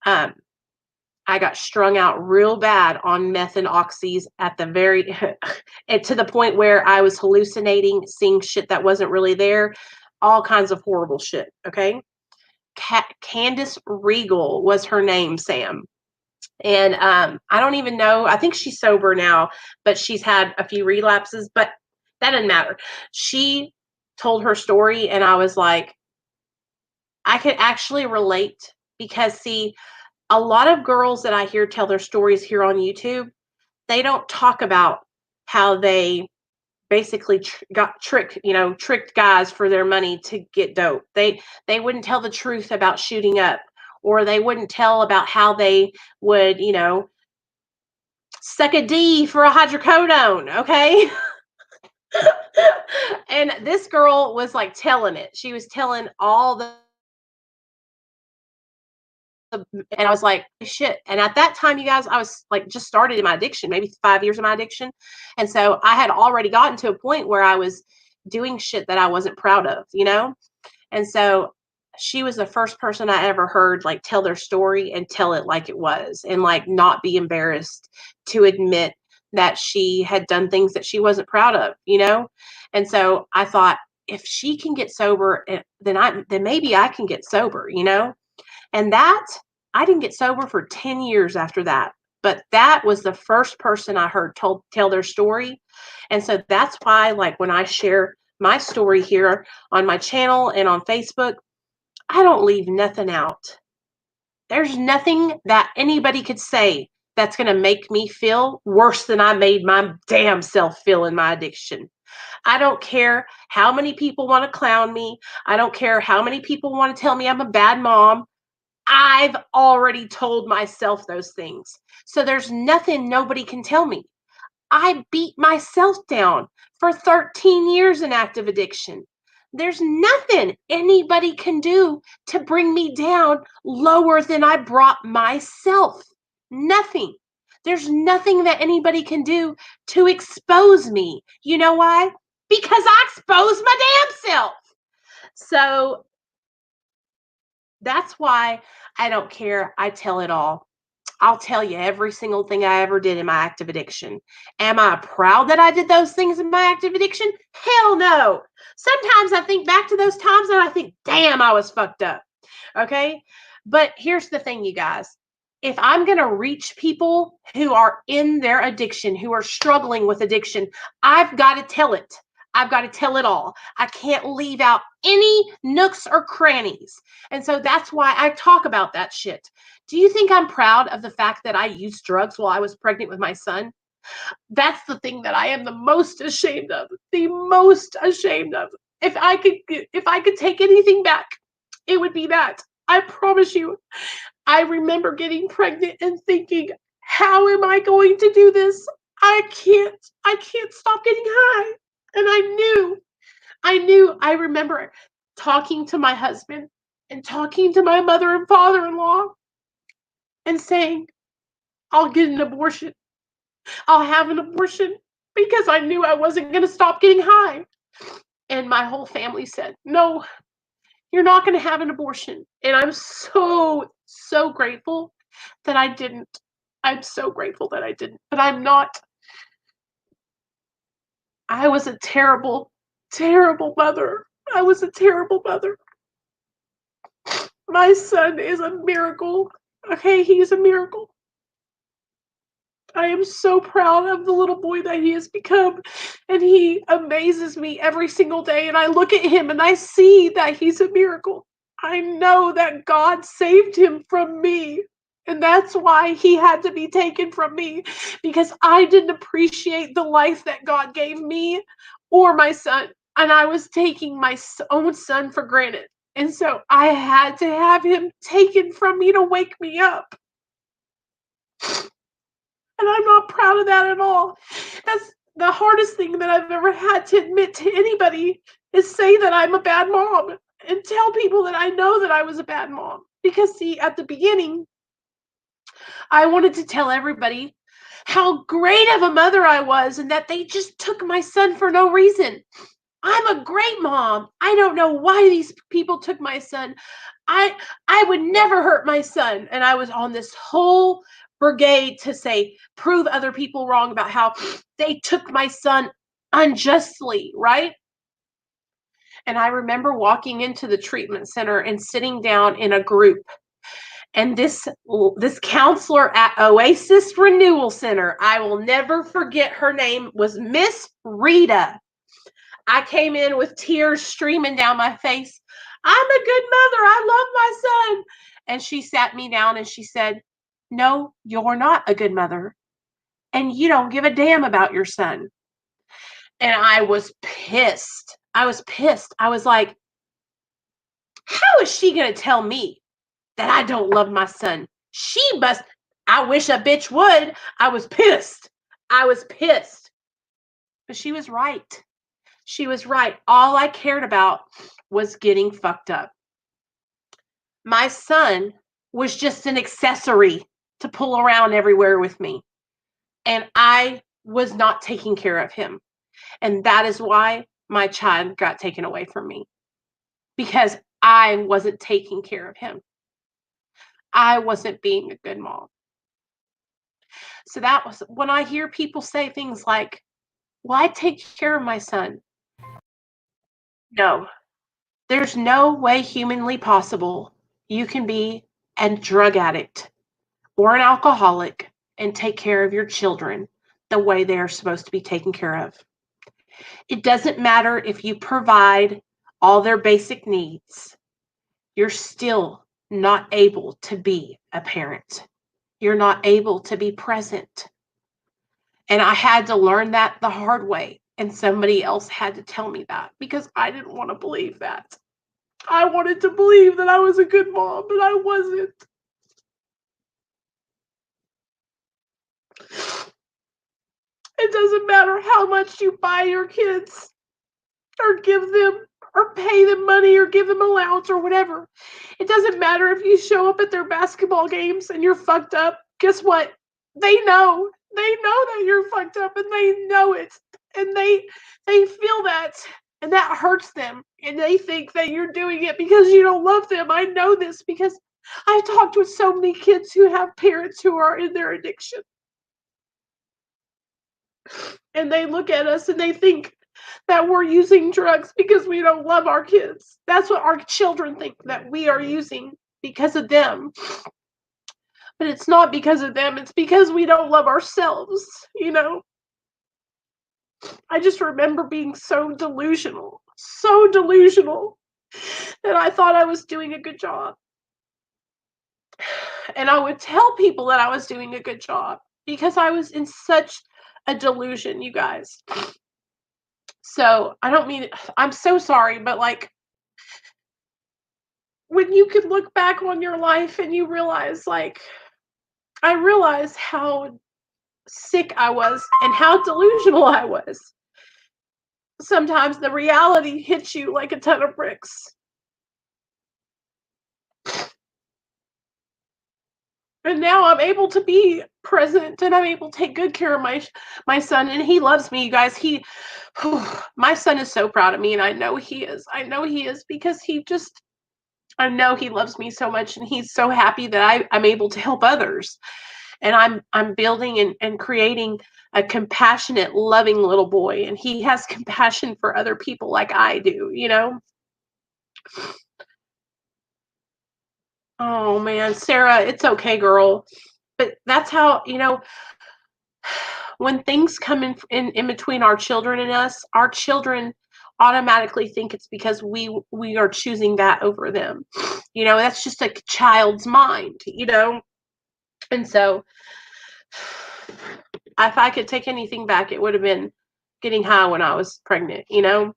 I got strung out real bad on meth and oxys at the very, to the point where I was hallucinating, seeing shit that wasn't really there, all kinds of horrible shit. Okay. Candace Regal was her name, Sam. And I don't even know. I think she's sober now, but she's had a few relapses, but that doesn't matter. She told her story, and I was like, I could actually relate because, see, a lot of girls that I hear tell their stories here on YouTube, they don't talk about how they basically got tricked guys for their money to get dope. They wouldn't tell the truth about shooting up, or they wouldn't tell about how they would, suck a D for a hydrocodone, okay? And this girl was like telling it. She was telling all the, and I was like, shit. And at that time, you guys, I was like just started in my addiction, maybe 5 years of my addiction. And so I had already gotten to a point where I was doing shit that I wasn't proud of, And so she was the first person I ever heard like tell their story and tell it like it was, and like not be embarrassed to admit that she had done things that she wasn't proud of, And so I thought, if she can get sober, then maybe I can get sober, And that, I didn't get sober for 10 years after that. But that was the first person I heard tell their story. And so that's why, like, when I share my story here on my channel and on Facebook, I don't leave nothing out. There's nothing that anybody could say that's going to make me feel worse than I made my damn self feel in my addiction. I don't care how many people want to clown me. I don't care how many people want to tell me I'm a bad mom. I've already told myself those things. So there's nothing nobody can tell me. I beat myself down for 13 years in active addiction. There's nothing anybody can do to bring me down lower than I brought myself. Nothing. There's nothing that anybody can do to expose me. You know why? Because I exposed my damn self. So that's why I don't care. I tell it all. I'll tell you every single thing I ever did in my active addiction. Am I proud that I did those things in my active addiction? Hell no. Sometimes I think back to those times and I think, damn, I was fucked up. Okay. But here's the thing, you guys. If I'm going to reach people who are in their addiction, who are struggling with addiction, I've got to tell it. I've got to tell it all. I can't leave out any nooks or crannies. And so that's why I talk about that shit. Do you think I'm proud of the fact that I used drugs while I was pregnant with my son? That's the thing that I am the most ashamed of. The most ashamed of. If I could take anything back, it would be that. I promise you. I remember getting pregnant and thinking, how am I going to do this? I can't stop getting high. And I remember talking to my husband and talking to my mother and father-in-law and saying, I'll get an abortion. I'll have an abortion because I knew I wasn't going to stop getting high. And my whole family said, no, you're not going to have an abortion. And I'm so, so grateful that I didn't. I'm so grateful that I didn't. But I'm not. I was a terrible, terrible mother. I was a terrible mother. My son is a miracle. Okay, he's a miracle. I am so proud of the little boy that he has become, and he amazes me every single day. And I look at him and I see that he's a miracle. I know that God saved him from me, and that's why he had to be taken from me, because I didn't appreciate the life that God gave me or my son, and I was taking my own son for granted. And so I had to have him taken from me to wake me up. And I'm not proud of that at all. That's the hardest thing that I've ever had to admit to anybody, is say that I'm a bad mom and tell people that I know that I was a bad mom. Because, see, at the beginning, I wanted to tell everybody how great of a mother I was and that they just took my son for no reason. I'm a great mom. I don't know why these people took my son. I would never hurt my son. And I was on this whole brigade to say, prove other people wrong about how they took my son unjustly, right? And I remember walking into the treatment center and sitting down in a group. And this counselor at Oasis Renewal Center, I will never forget her name, was Miss Rita. I came in with tears streaming down my face. I'm a good mother. I love my son. And she sat me down and she said, no, you're not a good mother. And you don't give a damn about your son. And I was pissed. I was pissed. I was like, how is she going to tell me that I don't love my son? She must. I wish a bitch would. I was pissed. I was pissed. But she was right. She was right. All I cared about was getting fucked up. My son was just an accessory to pull around everywhere with me. And I was not taking care of him. And that is why my child got taken away from me. Because I wasn't taking care of him. I wasn't being a good mom. So that was when I hear people say things like, well, I take care of my son. No, there's no way humanly possible you can be a drug addict or an alcoholic and take care of your children the way they are supposed to be taken care of. It doesn't matter if you provide all their basic needs. You're still not able to be a parent. You're not able to be present. And I had to learn that the hard way. And somebody else had to tell me that, because I didn't want to believe that. I wanted to believe that I was a good mom, but I wasn't. It doesn't matter how much you buy your kids or give them or pay them money or give them allowance or whatever. It doesn't matter if you show up at their basketball games and you're fucked up. Guess what? They know. They know that you're fucked up and they know it. And they feel that and that hurts them. And they think that you're doing it because you don't love them. I know this because I've talked with so many kids who have parents who are in their addiction. And they look at us and they think that we're using drugs because we don't love our kids. That's what our children think, that we are using because of them. But it's not because of them, it's because we don't love ourselves, you know? I just remember being so delusional that I thought I was doing a good job. And I would tell people that I was doing a good job because I was in such a delusion, you guys. So I don't mean, I'm so sorry, but like when you could look back on your life and you realize, like, I realized how sick I was and how delusional I was. Sometimes the reality hits you like a ton of bricks. And now I'm able to be present and I'm able to take good care of my son, and he loves me, you guys. He my son is so proud of me, and I know he is. I know he is because I know he loves me so much, and he's so happy that I'm able to help others. And I'm building and creating a compassionate, loving little boy, and he has compassion for other people like I do, you know? Oh man, Sarah, it's okay, girl. But that's how, you know, when things come in between our children and us, our children automatically think it's because we are choosing that over them. You know, that's just a child's mind, you know? And so if I could take anything back, it would have been getting high when I was pregnant, you know?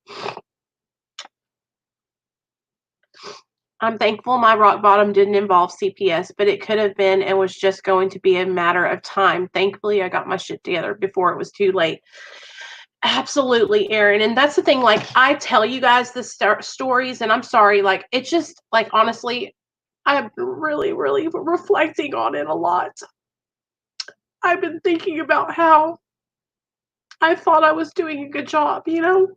I'm thankful my rock bottom didn't involve CPS, but it could have been and was just going to be a matter of time. Thankfully, I got my shit together before it was too late. Absolutely, Erin. And that's the thing. Like, I tell you guys the stories, and I'm sorry. Like, it's just, like, honestly, I'm really, really reflecting on it a lot. I've been thinking about how I thought I was doing a good job, you know?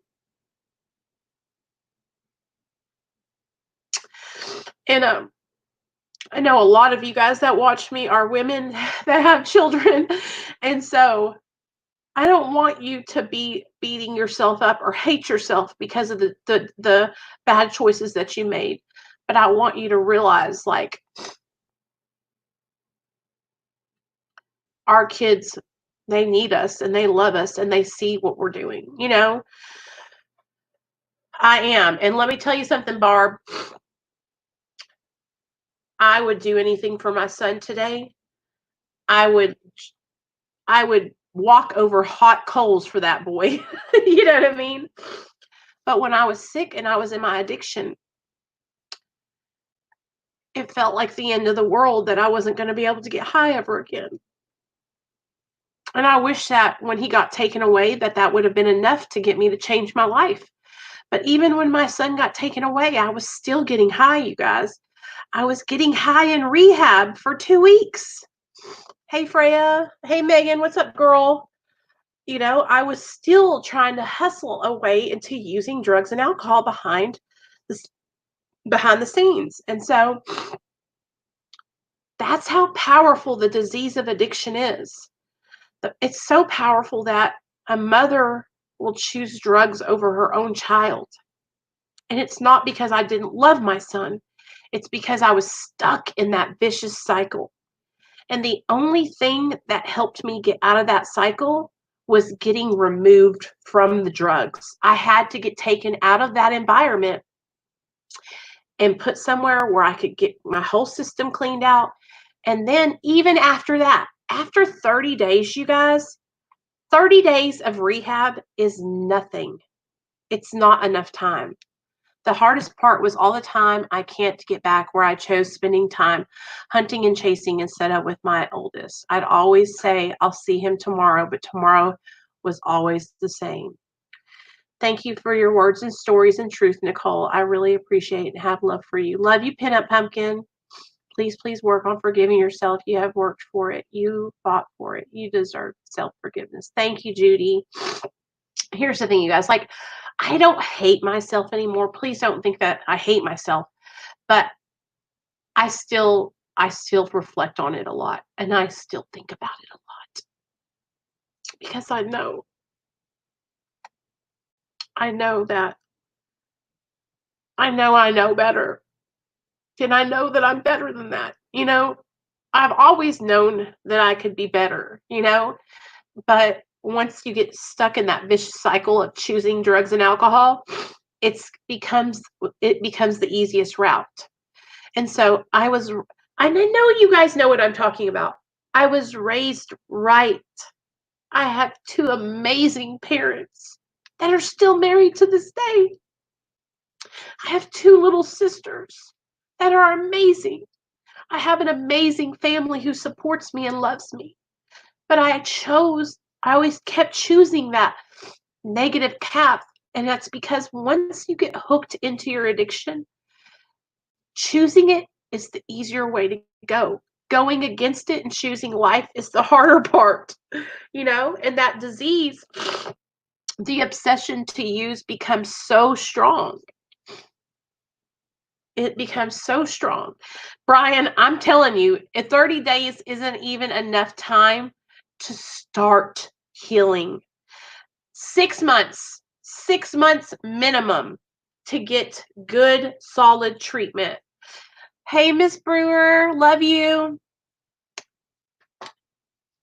And I know a lot of you guys that watch me are women that have children. And so I don't want you to be beating yourself up or hate yourself because of the bad choices that you made. But I want you to realize, like, our kids, they need us and they love us and they see what we're doing, you know? I am. And let me tell you something, Barb. I would do anything for my son today. I would I would walk over hot coals for that boy. You know what I mean? But when I was sick and I was in my addiction, it felt like the end of the world that I wasn't going to be able to get high ever again. And I wish that when he got taken away, that would have been enough to get me to change my life. But even when my son got taken away, I was still getting high, you guys. I was getting high in rehab for 2 weeks. Hey, Freya. Hey, Megan. What's up, girl? You know, I was still trying to hustle away into using drugs and alcohol the behind the scenes. And so that's how powerful the disease of addiction is. It's so powerful that a mother will choose drugs over her own child. And it's not because I didn't love my son, it's because I was stuck in that vicious cycle. And the only thing that helped me get out of that cycle was getting removed from the drugs. I had to get taken out of that environment and put somewhere where I could get my whole system cleaned out. And then, even after that, after 30 days, you guys, 30 days of rehab is nothing. It's not enough time. The hardest part was all the time I can't get back where I chose spending time hunting and chasing instead of with my oldest. I'd always say, I'll see him tomorrow, but tomorrow was always the same. Thank you for your words and stories and truth, Nicole. I really appreciate and have love for you. Love you, Pinup Pumpkin. Please, please work on forgiving yourself. You have worked for it. You fought for it. You deserve self-forgiveness. Thank you, Judy. Here's the thing, you guys. Like, I don't hate myself anymore. Please don't think that I hate myself. But I still reflect on it a lot. And I still think about it a lot. Because I know that I know better. And I know that I'm better than that. I've always known that I could be better, but once you get stuck in that vicious cycle of choosing drugs and alcohol, it becomes the easiest route. And so and I know you guys know what I'm talking about. I was raised right. I have two amazing parents that are still married to this day. I have two little sisters that are amazing. I have an amazing family who supports me and loves me. But I always kept choosing that negative path. And that's because once you get hooked into your addiction, choosing it is the easier way to go. Going against it and choosing life is the harder part, and that disease, the obsession to use becomes so strong. It becomes so strong. Brian, I'm telling you, 30 days isn't even enough time to start healing. 6 months minimum to get good, solid treatment. Hey, Miss Brewer, love you.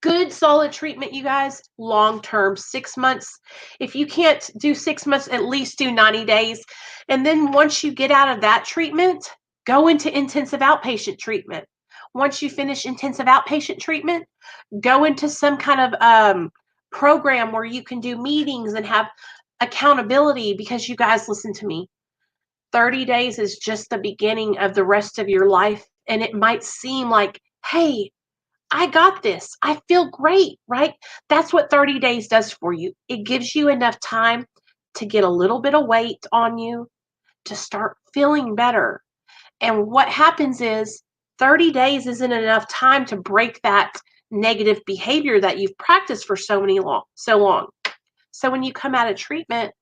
Good, solid treatment, you guys, long-term, 6 months. If you can't do 6 months, at least do 90 days. And then once you get out of that treatment, go into intensive outpatient treatment. Once you finish intensive outpatient treatment, go into some kind of program where you can do meetings and have accountability, because you guys, listen to me. 30 days is just the beginning of the rest of your life. And it might seem like, hey, I got this. I feel great, right? That's what 30 days does for you. It gives you enough time to get a little bit of weight on you, to start feeling better. And what happens is 30 days isn't enough time to break that negative behavior that you've practiced for so long. So when you come out of treatment,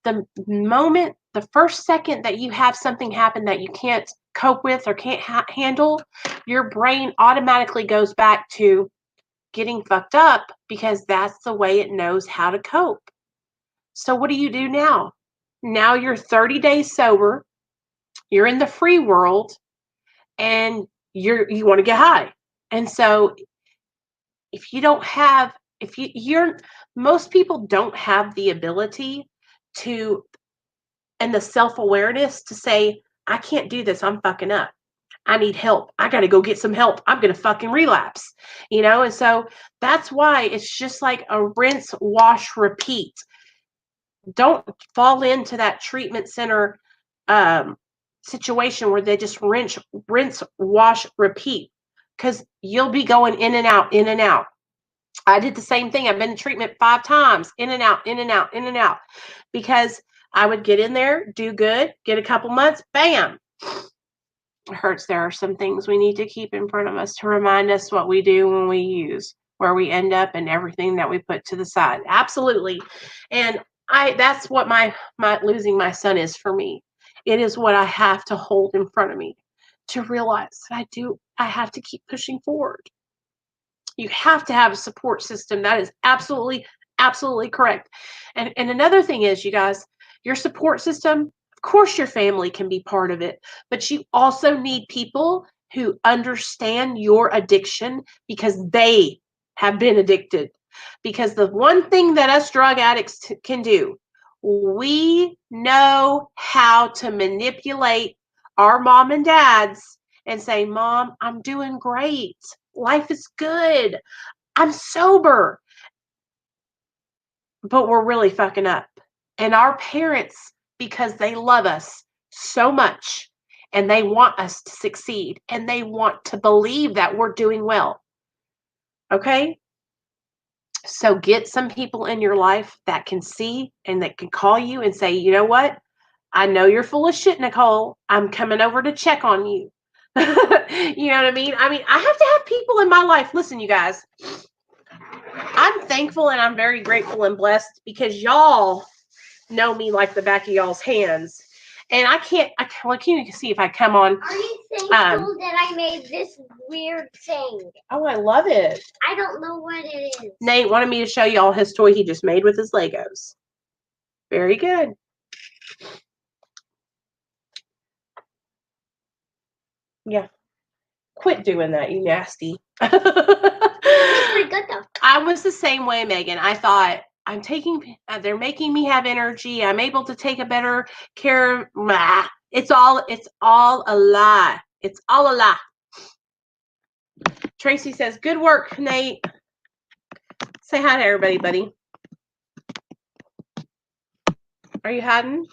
the first second that you have something happen that you can't cope with or can't handle, your brain automatically goes back to getting fucked up, because that's the way it knows how to cope. So what do you do now? Now you're 30 days sober, you're in the free world, and you want to get high. And so most people don't have the ability to, and the self-awareness to say, I can't do this. I'm fucking up. I need help. I got to go get some help. I'm going to fucking relapse, And so that's why it's just like a rinse, wash, repeat. Don't fall into that treatment center situation where they just rinse, wash, repeat, because you'll be going in and out, in and out. I did the same thing. I've been in treatment 5 times, in and out, in and out, in and out, because I would get in there, do good, get a couple months, bam. It hurts. There are some things we need to keep in front of us to remind us what we do when we use, where we end up, and everything that we put to the side. Absolutely. And that's what my losing my son is for me. It is what I have to hold in front of me to realize that I have to keep pushing forward. You have to have a support system. That is absolutely, absolutely correct. And another thing is, you guys, your support system, of course, your family can be part of it, but you also need people who understand your addiction, because they have been addicted. Because the one thing that us drug addicts can do, we know how to manipulate our mom and dads and say, Mom, I'm doing great. Life is good. I'm sober. But we're really fucking up. And our parents, because they love us so much and they want us to succeed and they want to believe that we're doing well. Okay? So get some people in your life that can see and that can call you and say, you know what? I know you're full of shit, Nicole. I'm coming over to check on you. You know what I mean? I have to have people in my life. Listen, you guys, I'm thankful and I'm very grateful and blessed because y'all know me like the back of y'all's hands. And I can't you see if I come on. Are you thankful that I made this weird thing? Oh, I love it. I don't know what it is. Nate wanted me to show y'all his toy he just made with his Legos. Very good. Yeah. Quit doing that, you nasty. It's pretty good though. I was the same way, Megan. I thought they're making me have energy. I'm able to take a better care of. Blah. It's all a lie. It's all a lie. Tracy says, good work, Nate. Say hi to everybody, buddy. Are you hiding?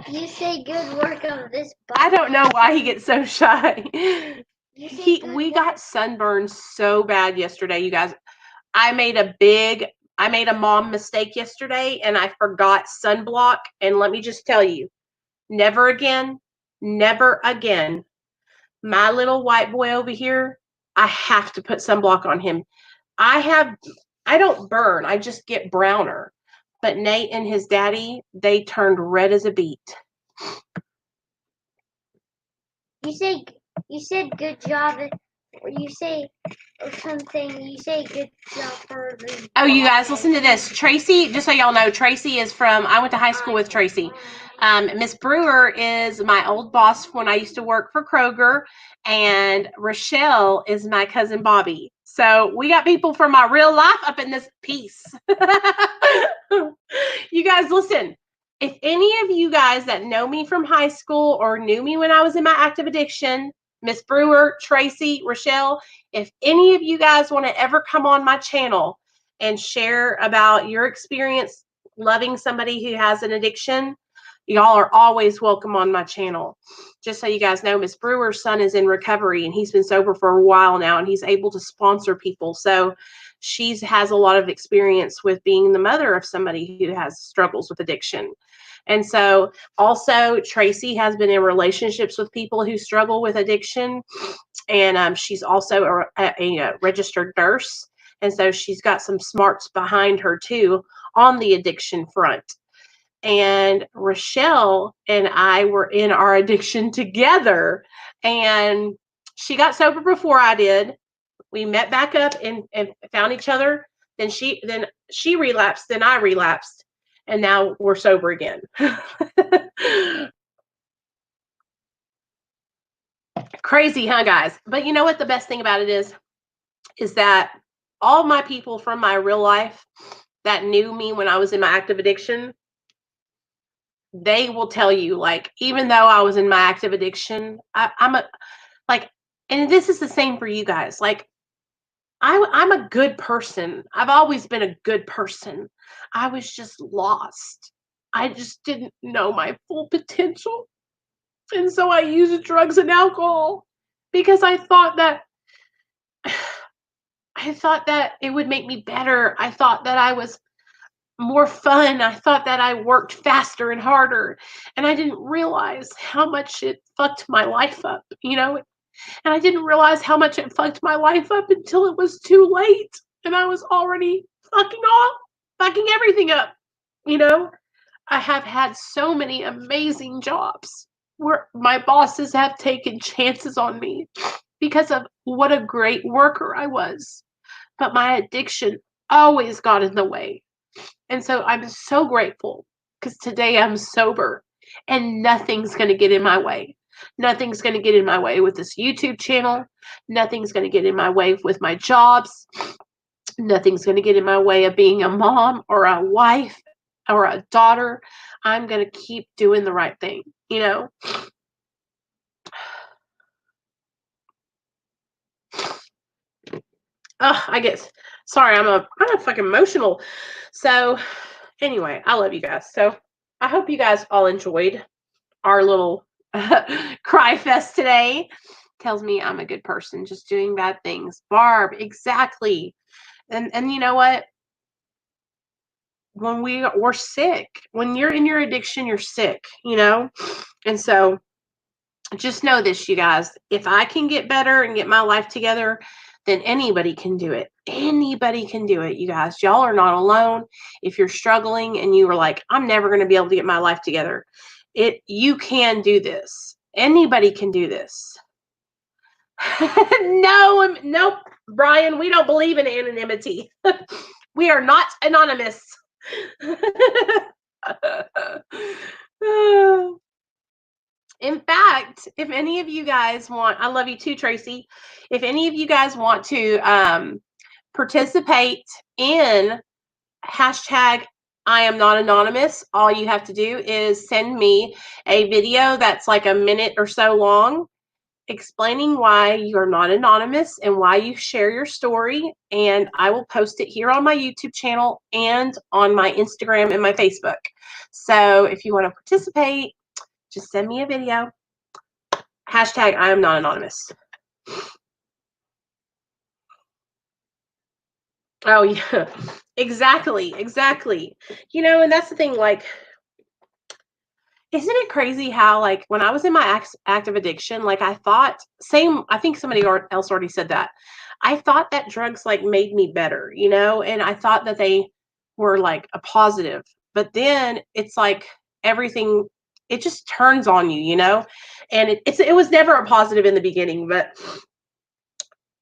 You say good work of this box. I don't know why he gets so shy. We got sunburned so bad yesterday, you guys. I made a mom mistake yesterday and I forgot sunblock. And let me just tell you, never again. My little white boy over here, I have to put sunblock on him. I don't burn, I just get browner. But Nate and his daddy, they turned red as a beet. You said good job. You say something. You say good job for the. Oh, you guys, listen to this. Tracy, just so y'all know, Tracy is from. I went to high school with Tracy. Miss Brewer is my old boss when I used to work for Kroger, and Rochelle is my cousin Bobby. So we got people from my real life up in this piece. You guys, listen. If any of you guys that know me from high school or knew me when I was in my active addiction, Miss Brewer, Tracy, Rochelle, if any of you guys want to ever come on my channel and share about your experience loving somebody who has an addiction, y'all are always welcome on my channel. Just so you guys know, Miss Brewer's son is in recovery and he's been sober for a while now and he's able to sponsor people. So she has a lot of experience with being the mother of somebody who has struggles with addiction. And so also Tracy has been in relationships with people who struggle with addiction. And she's also a registered nurse. And so she's got some smarts behind her too on the addiction front. And Rochelle and I were in our addiction together. And she got sober before I did. We met back up and found each other. Then she relapsed, then I relapsed. And now we're sober again. Crazy, huh, guys? But you know what the best thing about it is that all my people from my real life that knew me when I was in my active addiction, they will tell you, like, even though I was in my active addiction, and this is the same for you guys. Like, I'm a good person. I've always been a good person. I was just lost. I just didn't know my full potential. And so I used drugs and alcohol because I thought that it would make me better. I thought that I was more fun. I thought that I worked faster and harder. And I didn't realize how much it fucked my life up, you know? And I didn't realize how much it fucked my life up until it was too late. And I was already fucking everything up, you know? I have had so many amazing jobs where my bosses have taken chances on me because of what a great worker I was. But my addiction always got in the way. And so I'm so grateful because today I'm sober and nothing's going to get in my way. Nothing's going to get in my way with this YouTube channel. Nothing's going to get in my way with my jobs. Nothing's going to get in my way of being a mom or a wife or a daughter. I'm going to keep doing the right thing, you know? Sorry, I'm fucking emotional. So anyway, I love you guys. So I hope you guys all enjoyed our little cry fest today. Tells me I'm a good person, just doing bad things. Barb, exactly. And you know what? When we're sick, when you're in your addiction, you're sick, you know? And so just know this, you guys. If I can get better and get my life together, then anybody can do it. Anybody can do it, you guys. Y'all are not alone. If you're struggling and you are like, I'm never going to be able to get my life together, you can do this. Anybody can do this. No, nope, Brian, we don't believe in anonymity. We are not anonymous. In fact, if any of you guys want, I love you too, Tracy. If any of you guys want to participate in hashtag I am not anonymous, all you have to do is send me a video that's like a minute or so long explaining why you're not anonymous and why you share your story, and I will post it here on my YouTube channel and on my Instagram and my Facebook. So if you want to participate, just send me a video. Hashtag I am not anonymous. Oh yeah, exactly. You know, and that's the thing, like, isn't it crazy how, like, when I was in my active addiction, like, I think somebody else already said that. I thought that drugs, like, made me better, you know, and I thought that they were, like, a positive. But then it's like everything, it just turns on you, you know, and it was never a positive in the beginning, but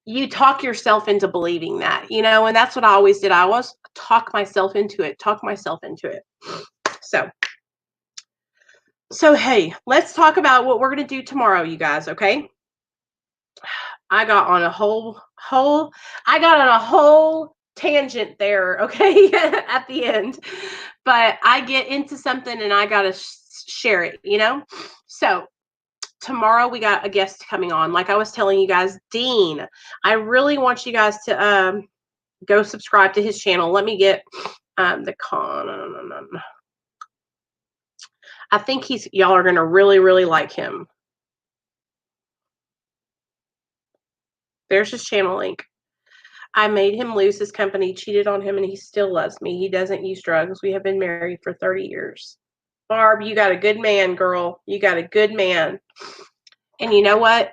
you talk yourself into believing that, you know, and that's what I always did. I was talk myself into it. So, hey, let's talk about what we're going to do tomorrow, you guys, okay? I got on a whole tangent there, okay, at the end. But I get into something and I got to share it, you know? So, tomorrow we got a guest coming on. Like I was telling you guys, Dean. I really want you guys to go subscribe to his channel. Let me get the I think y'all are going to really, really like him. There's his channel link. I made him lose his company, cheated on him, and he still loves me. He doesn't use drugs. We have been married for 30 years. Barb, you got a good man, girl. You got a good man. And you know what?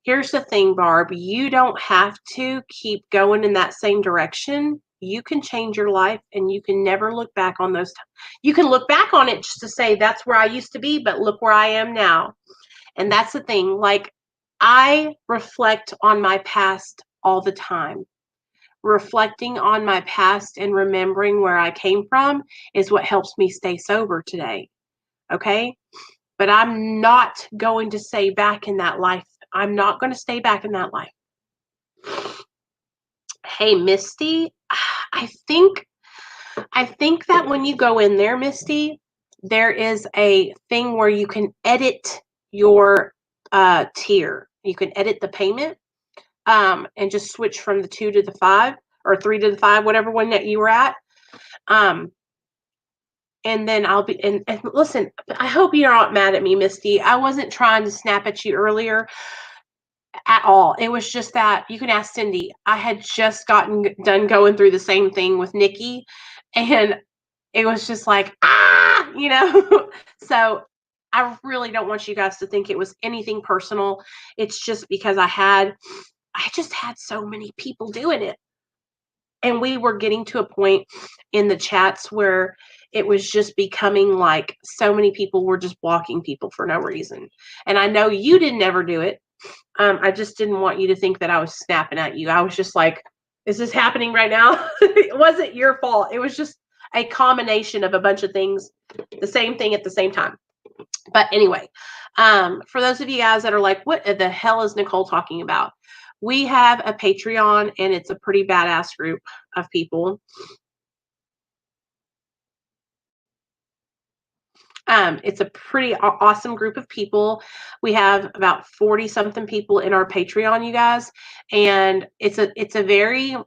Here's the thing, Barb. You don't have to keep going in that same direction. You can change your life and you can never look back on those times. You can look back on it just to say, that's where I used to be, but look where I am now. And that's the thing. Like, I reflect on my past all the time. Reflecting on my past and remembering where I came from is what helps me stay sober today. Okay? But I'm not going to stay back in that life. I'm not going to stay back in that life. Hey, Misty, I think that when you go in there, Misty, there is a thing where you can edit your tier. You can edit the payment and just switch from the 2 to the 5 or 3 to the 5, whatever one that you were at. And then I'll be, and listen, I hope you're not mad at me, Misty. I wasn't trying to snap at you earlier at all. It was just that, you can ask Cindy. I had just gotten done going through the same thing with Nikki, and it was just like, you know. So I really don't want you guys to think it was anything personal. It's just because I just had so many people doing it. And we were getting to a point in the chats where it was just becoming like so many people were just blocking people for no reason. And I know you didn't ever do it. I just didn't want you to think that I was snapping at you. I was just like, is this happening right now? It wasn't your fault. It was just a combination of a bunch of things, the same thing at the same time. But anyway, for those of you guys that are like, what the hell is Nicole talking about? We have a Patreon, and it's a pretty badass group of people. It's a pretty awesome group of people. We have about 40 something people in our Patreon, you guys, and it's a very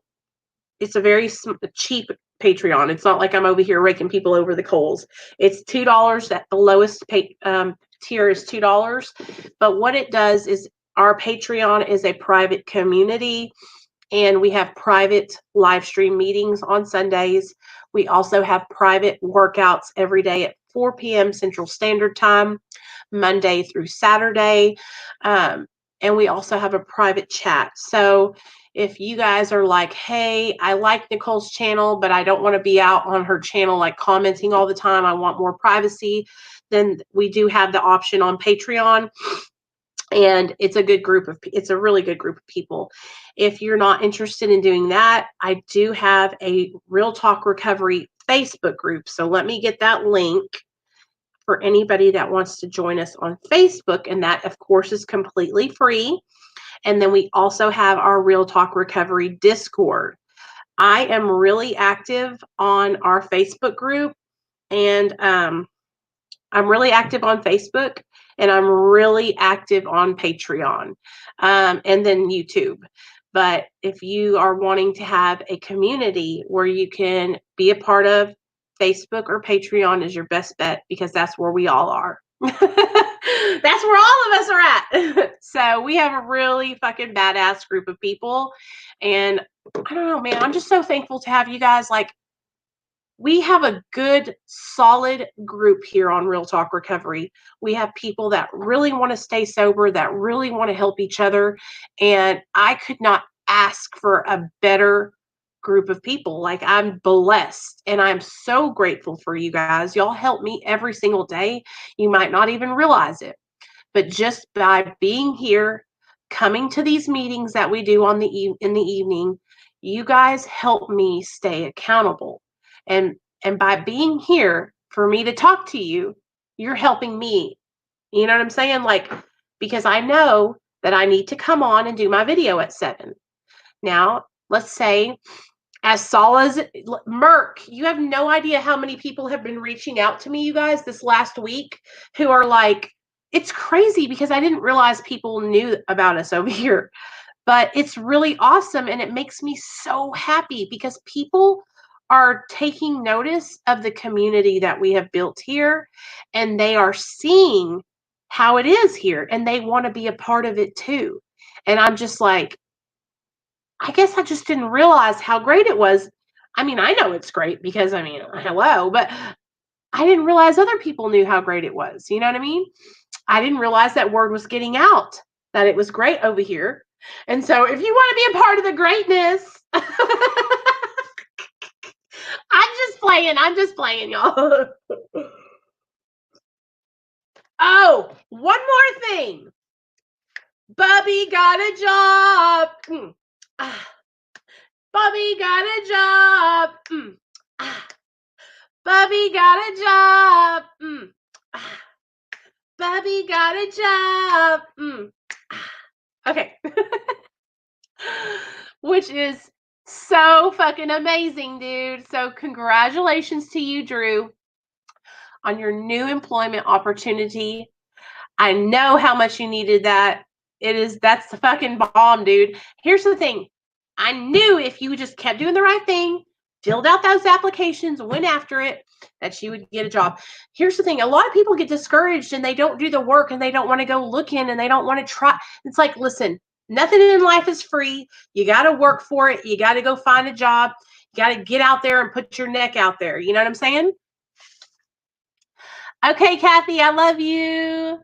cheap Patreon. It's not like I'm over here raking people over the coals. It's $2. That the lowest tier is $2. But what it does is, our Patreon is a private community, and we have private live stream meetings on Sundays. We also have private workouts every day at 4 p.m. Central Standard Time. Monday through Saturday. And we also have a private chat. So if you guys are like, hey, I like Nicole's channel, but I don't want to be out on her channel like commenting all the time, I want more privacy, then we do have the option on Patreon. And it's a really good group of people. If you're not interested in doing that, I do have a Real Talk Recovery Facebook group. So let me get that link for anybody that wants to join us on Facebook. And that, of course, is completely free. And then we also have our Real Talk Recovery Discord. I am really active on our Facebook group, and I'm really active on Facebook, and I'm really active on Patreon, and then YouTube. But if you are wanting to have a community where you can be a part of, Facebook or Patreon is your best bet, because that's where we all are. That's where all of us are at. So we have a really fucking badass group of people. And I don't know, man, I'm just so thankful to have you guys. Like, we have a good, solid group here on Real Talk Recovery. We have people that really want to stay sober, that really want to help each other. And I could not ask for a better group of people. Like, I'm blessed, and I'm so grateful for you guys. Y'all help me every single day. You might not even realize it, but just by being here, coming to these meetings that we do in the evening, you guys help me stay accountable. And by being here for me to talk to you, you're helping me. You know what I'm saying? Like, because I know that I need to come on and do my video at 7. Now, let's say, as Saul as Merc, you have no idea how many people have been reaching out to me, you guys, this last week, who are like, it's crazy because I didn't realize people knew about us over here. But it's really awesome, and it makes me so happy because people are taking notice of the community that we have built here, and they are seeing how it is here, and they want to be a part of it too. And I'm just like, I guess I just didn't realize how great it was. I mean, I know it's great because, I mean, hello, but I didn't realize other people knew how great it was. You know what I mean? I didn't realize that word was getting out, that it was great over here. And so if you want to be a part of the greatness, I'm just playing, y'all. Oh, one more thing. Bubby got a job. Bubby got a job. Bubby got a job. Bubby got a job. Okay. Which is so fucking amazing, dude. So congratulations to you, Drew, on your new employment opportunity. I know how much you needed that. That's the fucking bomb, dude. Here's the thing. I knew if you just kept doing the right thing, filled out those applications, went after it, that you would get a job. Here's the thing. A lot of people get discouraged and they don't do the work and they don't want to go looking and they don't want to try. It's like, listen, nothing in life is free. You got to work for it. You got to go find a job. You got to get out there and put your neck out there. You know what I'm saying? Okay, Kathy, I love you.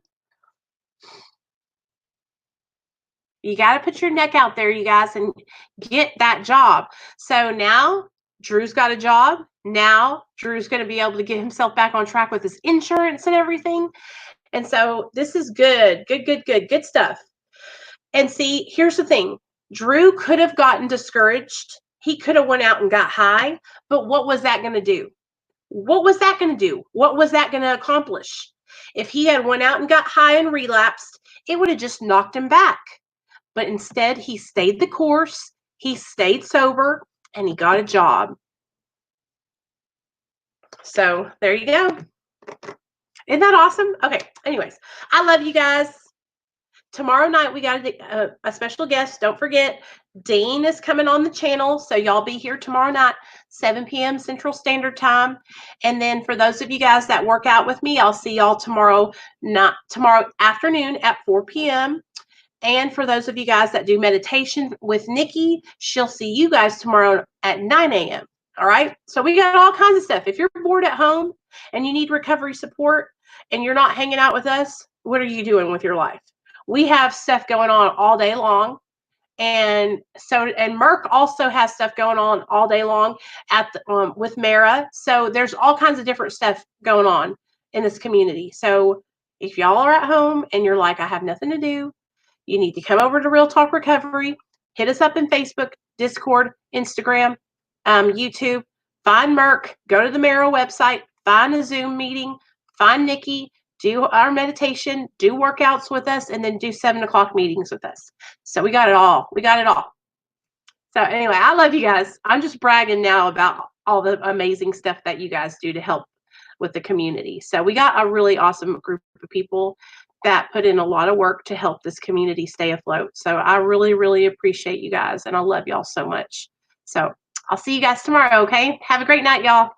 You got to put your neck out there, you guys, and get that job. So now Drew's got a job. Now Drew's going to be able to get himself back on track with his insurance and everything. And so this is good. Good stuff. And see, here's the thing. Drew could have gotten discouraged. He could have went out and got high. But what was that going to do? What was that going to do? What was that going to accomplish? If he had went out and got high and relapsed, it would have just knocked him back. But instead, he stayed the course, he stayed sober, and he got a job. So there you go. Isn't that awesome? Okay, anyways, I love you guys. Tomorrow night, we got a special guest. Don't forget, Dean is coming on the channel. So y'all be here tomorrow night, 7 p.m. Central Standard Time. And then for those of you guys that work out with me, I'll see y'all tomorrow afternoon at 4 p.m. And for those of you guys that do meditation with Nikki, she'll see you guys tomorrow at 9 a.m. All right. So we got all kinds of stuff. If you're bored at home and you need recovery support and you're not hanging out with us, what are you doing with your life? We have stuff going on all day long. And Merck also has stuff going on all day long with Mara. So there's all kinds of different stuff going on in this community. So if y'all are at home and you're like, I have nothing to do, you need to come over to Real Talk Recovery. Hit us up in Facebook, Discord, Instagram, YouTube. Find Merck. Go to the Mara website. Find a Zoom meeting. Find Nikki. Do our meditation. Do workouts with us, and then do 7:00 meetings with us. So we got it all. We got it all. So anyway, I love you guys. I'm just bragging now about all the amazing stuff that you guys do to help with the community. So we got a really awesome group of people that put in a lot of work to help this community stay afloat. So I really, really appreciate you guys, and I love y'all so much. So I'll see you guys tomorrow, okay? Have a great night, y'all.